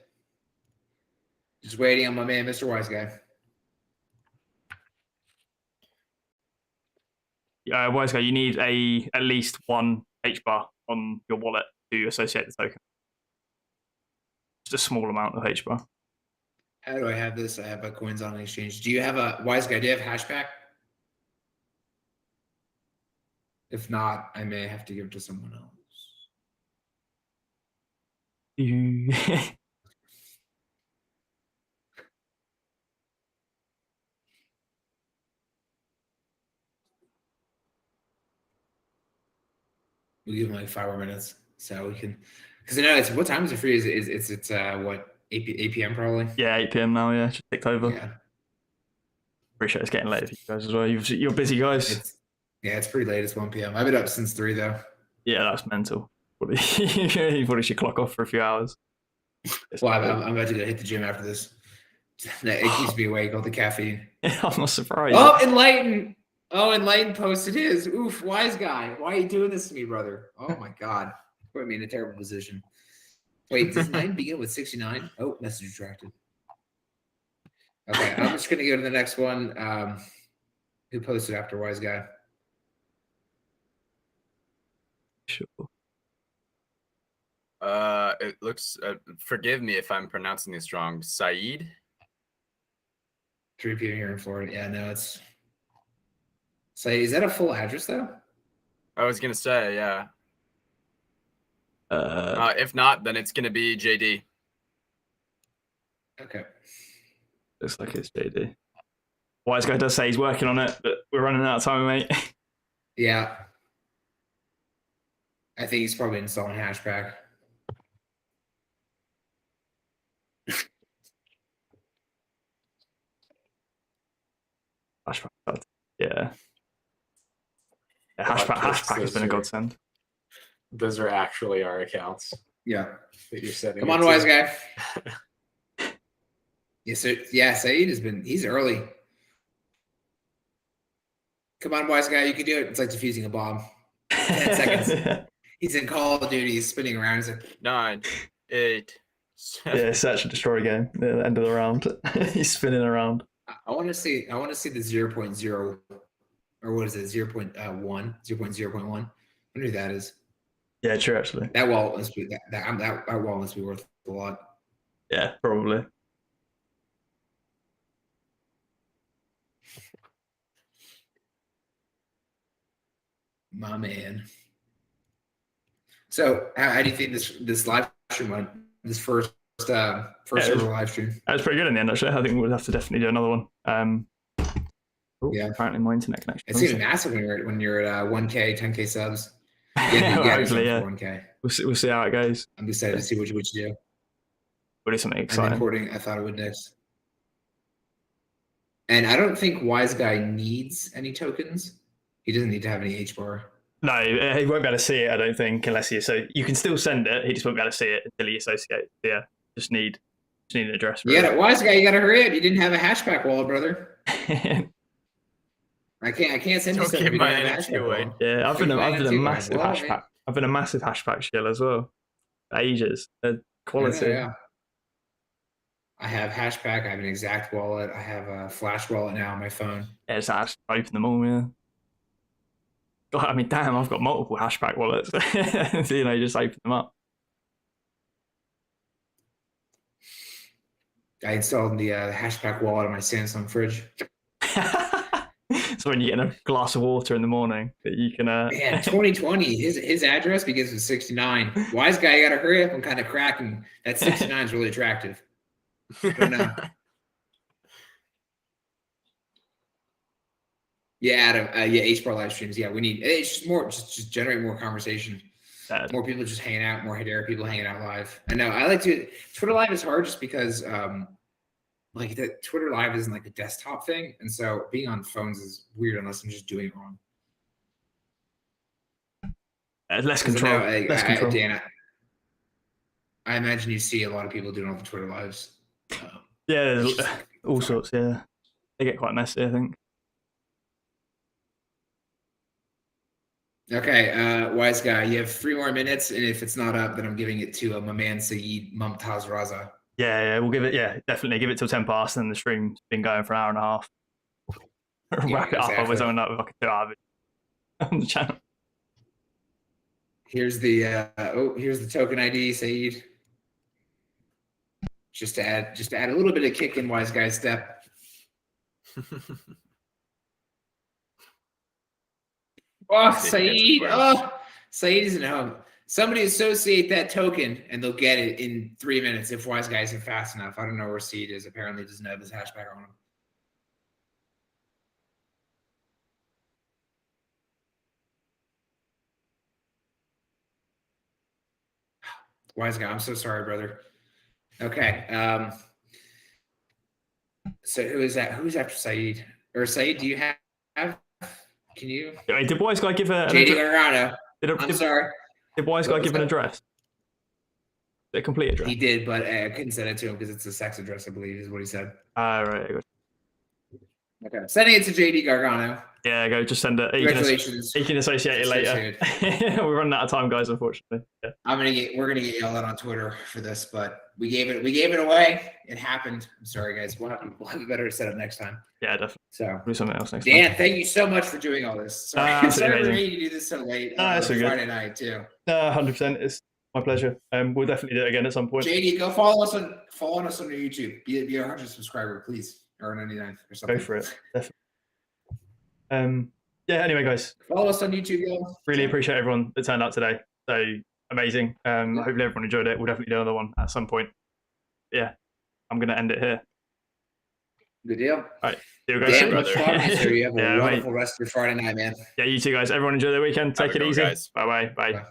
Just waiting on my man, Mr. Wise Guy. Wise Guy, you need at least one Hbar on your wallet to associate the token. Just a small amount of Hbar. How do I have this? I have my coins on exchange. Do you have a Wise Guy? Do you have hashback? If not, I may have to give it to someone else. We'll give him like 5 more minutes so we can, because I know it's, what time is it for you? It's what, 8 p.m. probably? Yeah, 8 p.m. now. Yeah, just ticked over. Yeah. Appreciate it's getting late for you guys as well. You're busy guys. It's pretty late. It's 1 p.m. I've been up since 3 though. Yeah, that's mental. You probably should clock off for a few hours. Well, I'm about to go hit the gym after this. It keeps me awake, all the caffeine. I'm not surprised. Oh, Enlighten posted his. Oof, Wise Guy. Why are you doing this to me, brother? Oh my God. Put me in a terrible position. Wait, does 9 begin with 69? Oh, message retracted. Okay, I'm just going to go to the next one. Who posted after Wise Guy? Sure. It looks. Forgive me if I'm pronouncing this wrong. Saeed. 3 p.m. here in Florida. Yeah, no, it's. Say, is that a full address though? I was gonna say, yeah. If not, then it's gonna be JD. Okay. Looks like it's JD. Wise Guy does say he's working on it, but we're running out of time, mate. Yeah. I think he's probably installing Hashback. Yeah. Hashback has been a godsend. Those are actually our accounts Yeah. that you're setting. Come on, Wise Guy. Yes, sir. Yeah, Saeed he's early. Come on, Wise Guy, you can do it. It's like defusing a bomb. 10 seconds. He's in Call of Duty. He's spinning around. He's like, 9, 8, 7. Yeah, search and destroy game. The end of the round. He's spinning around. I want to see the 0.0, or what is it? 0.1, 0.0.1. I wonder who that is. Yeah, true. Actually, that wall must be that wall must be worth a lot. Yeah, probably. My man. So, how do you think this live stream went? This first ever live stream. That was pretty good in the end, actually. I think we'll have to definitely do another one. Yeah. Apparently, my internet connection. It's even massive when you're at 1K, 10K subs. Hopefully, yeah. 1K. We'll see how it goes. I'm excited to see what you do. We'll do something I'm exciting. importing. I thought it would next. And I don't think Wise Guy needs any tokens. He doesn't need to have any HBAR. No, he won't be able to see it, I don't think, unless you. So you can still send it. He just won't be able to see it until he associates. Yeah, just need an address. Yeah, that Wise Guy, you got to hurry up. You didn't have a hashback wallet, brother. I can't send you Don't stuff. give if you my don't have a NFT hashback away. wallet. Yeah, I've been a massive Well, hashback. I've been a massive hashback shill as well. For ages. Quality. Yeah. I have hashback. I have an exact wallet. I have a flash wallet now on my phone. Yeah, just open them all. Yeah. God, I mean, damn, I've got multiple hashback wallets. So, you just open them up. I installed the hashback wallet on my Samsung fridge. So when you get a glass of water in the morning, that you can. Man, 2020. His address begins with 69. Wise Guy, you got to hurry up. I'm kind of cracking. That 69 is really attractive. But no. Yeah, Adam. Yeah, HBAR live streams. Yeah, we need. It's just more. Just generate more conversation. More people just hanging out. More Hedera people hanging out live. I know. I like to. Twitter live is hard just because, like the Twitter live isn't like a desktop thing, and so being on phones is weird unless I'm just doing it wrong. Less control. Less control. Dan, I imagine you see a lot of people doing all the Twitter lives. Yeah, there's all sorts. Yeah, they get quite messy, I think. Okay, Wise Guy, you have 3 more minutes, and if it's not up, then I'm giving it to my man 𝗟𝗜𝗦𝗖𝗟𝗔𝗟𝗦. Yeah, we'll give it. Yeah, definitely give it till 10 past, and the stream's been going for an hour and a half. Wrap it up. I was on like a 2 hour video on the channel. Here's the here's the token ID, Saeed. Just to add a little bit of kick in Wise Guy's step. Oh, Saeed! Oh, Saeed isn't home. Somebody associate that token, and they'll get it in 3 minutes if Wise Guys are fast enough. I don't know where Saeed is. Apparently, doesn't have his hashback on him. Wise Guy, I'm so sorry, brother. Okay. So who is that? Who's after Saeed? Or Saeed, do you have? Can you? Wait, did Wise Guy give a? JD Gargano. I'm sorry. Did Wise Guy give an address? A complete address. He did, but I couldn't send it to him because it's a sex address, I believe, is what he said. Right. Okay. Sending it to JD Gargano. Yeah, go. Just send it. Congratulations. You can associate it later. We're running out of time, guys. Unfortunately. Yeah. We're gonna get yelled at on Twitter for this, but we gave it away. It happened. I'm sorry, guys. We'll have a better setup next time. Yeah, definitely. So do something else next Dan, time. thank you so much for doing all this. Sorry for me to do this so late. That's Friday night too. 100%. It's my pleasure. We'll definitely do it again at some point. JD, go follow us on YouTube. Be a 100 subscriber, please, or 99 or something. Go for it. Definitely. Yeah. Anyway, guys, follow us on YouTube. Guys. Really appreciate everyone that turned out today. So amazing. Hopefully everyone enjoyed it. We'll definitely do another one at some point. Yeah, I'm gonna end it here. Good deal. All right. See you guys. Damn, much fun. You have a wonderful rest of your Friday night, man. Yeah, you too, guys. Everyone enjoy their weekend. Take it easy. Bye.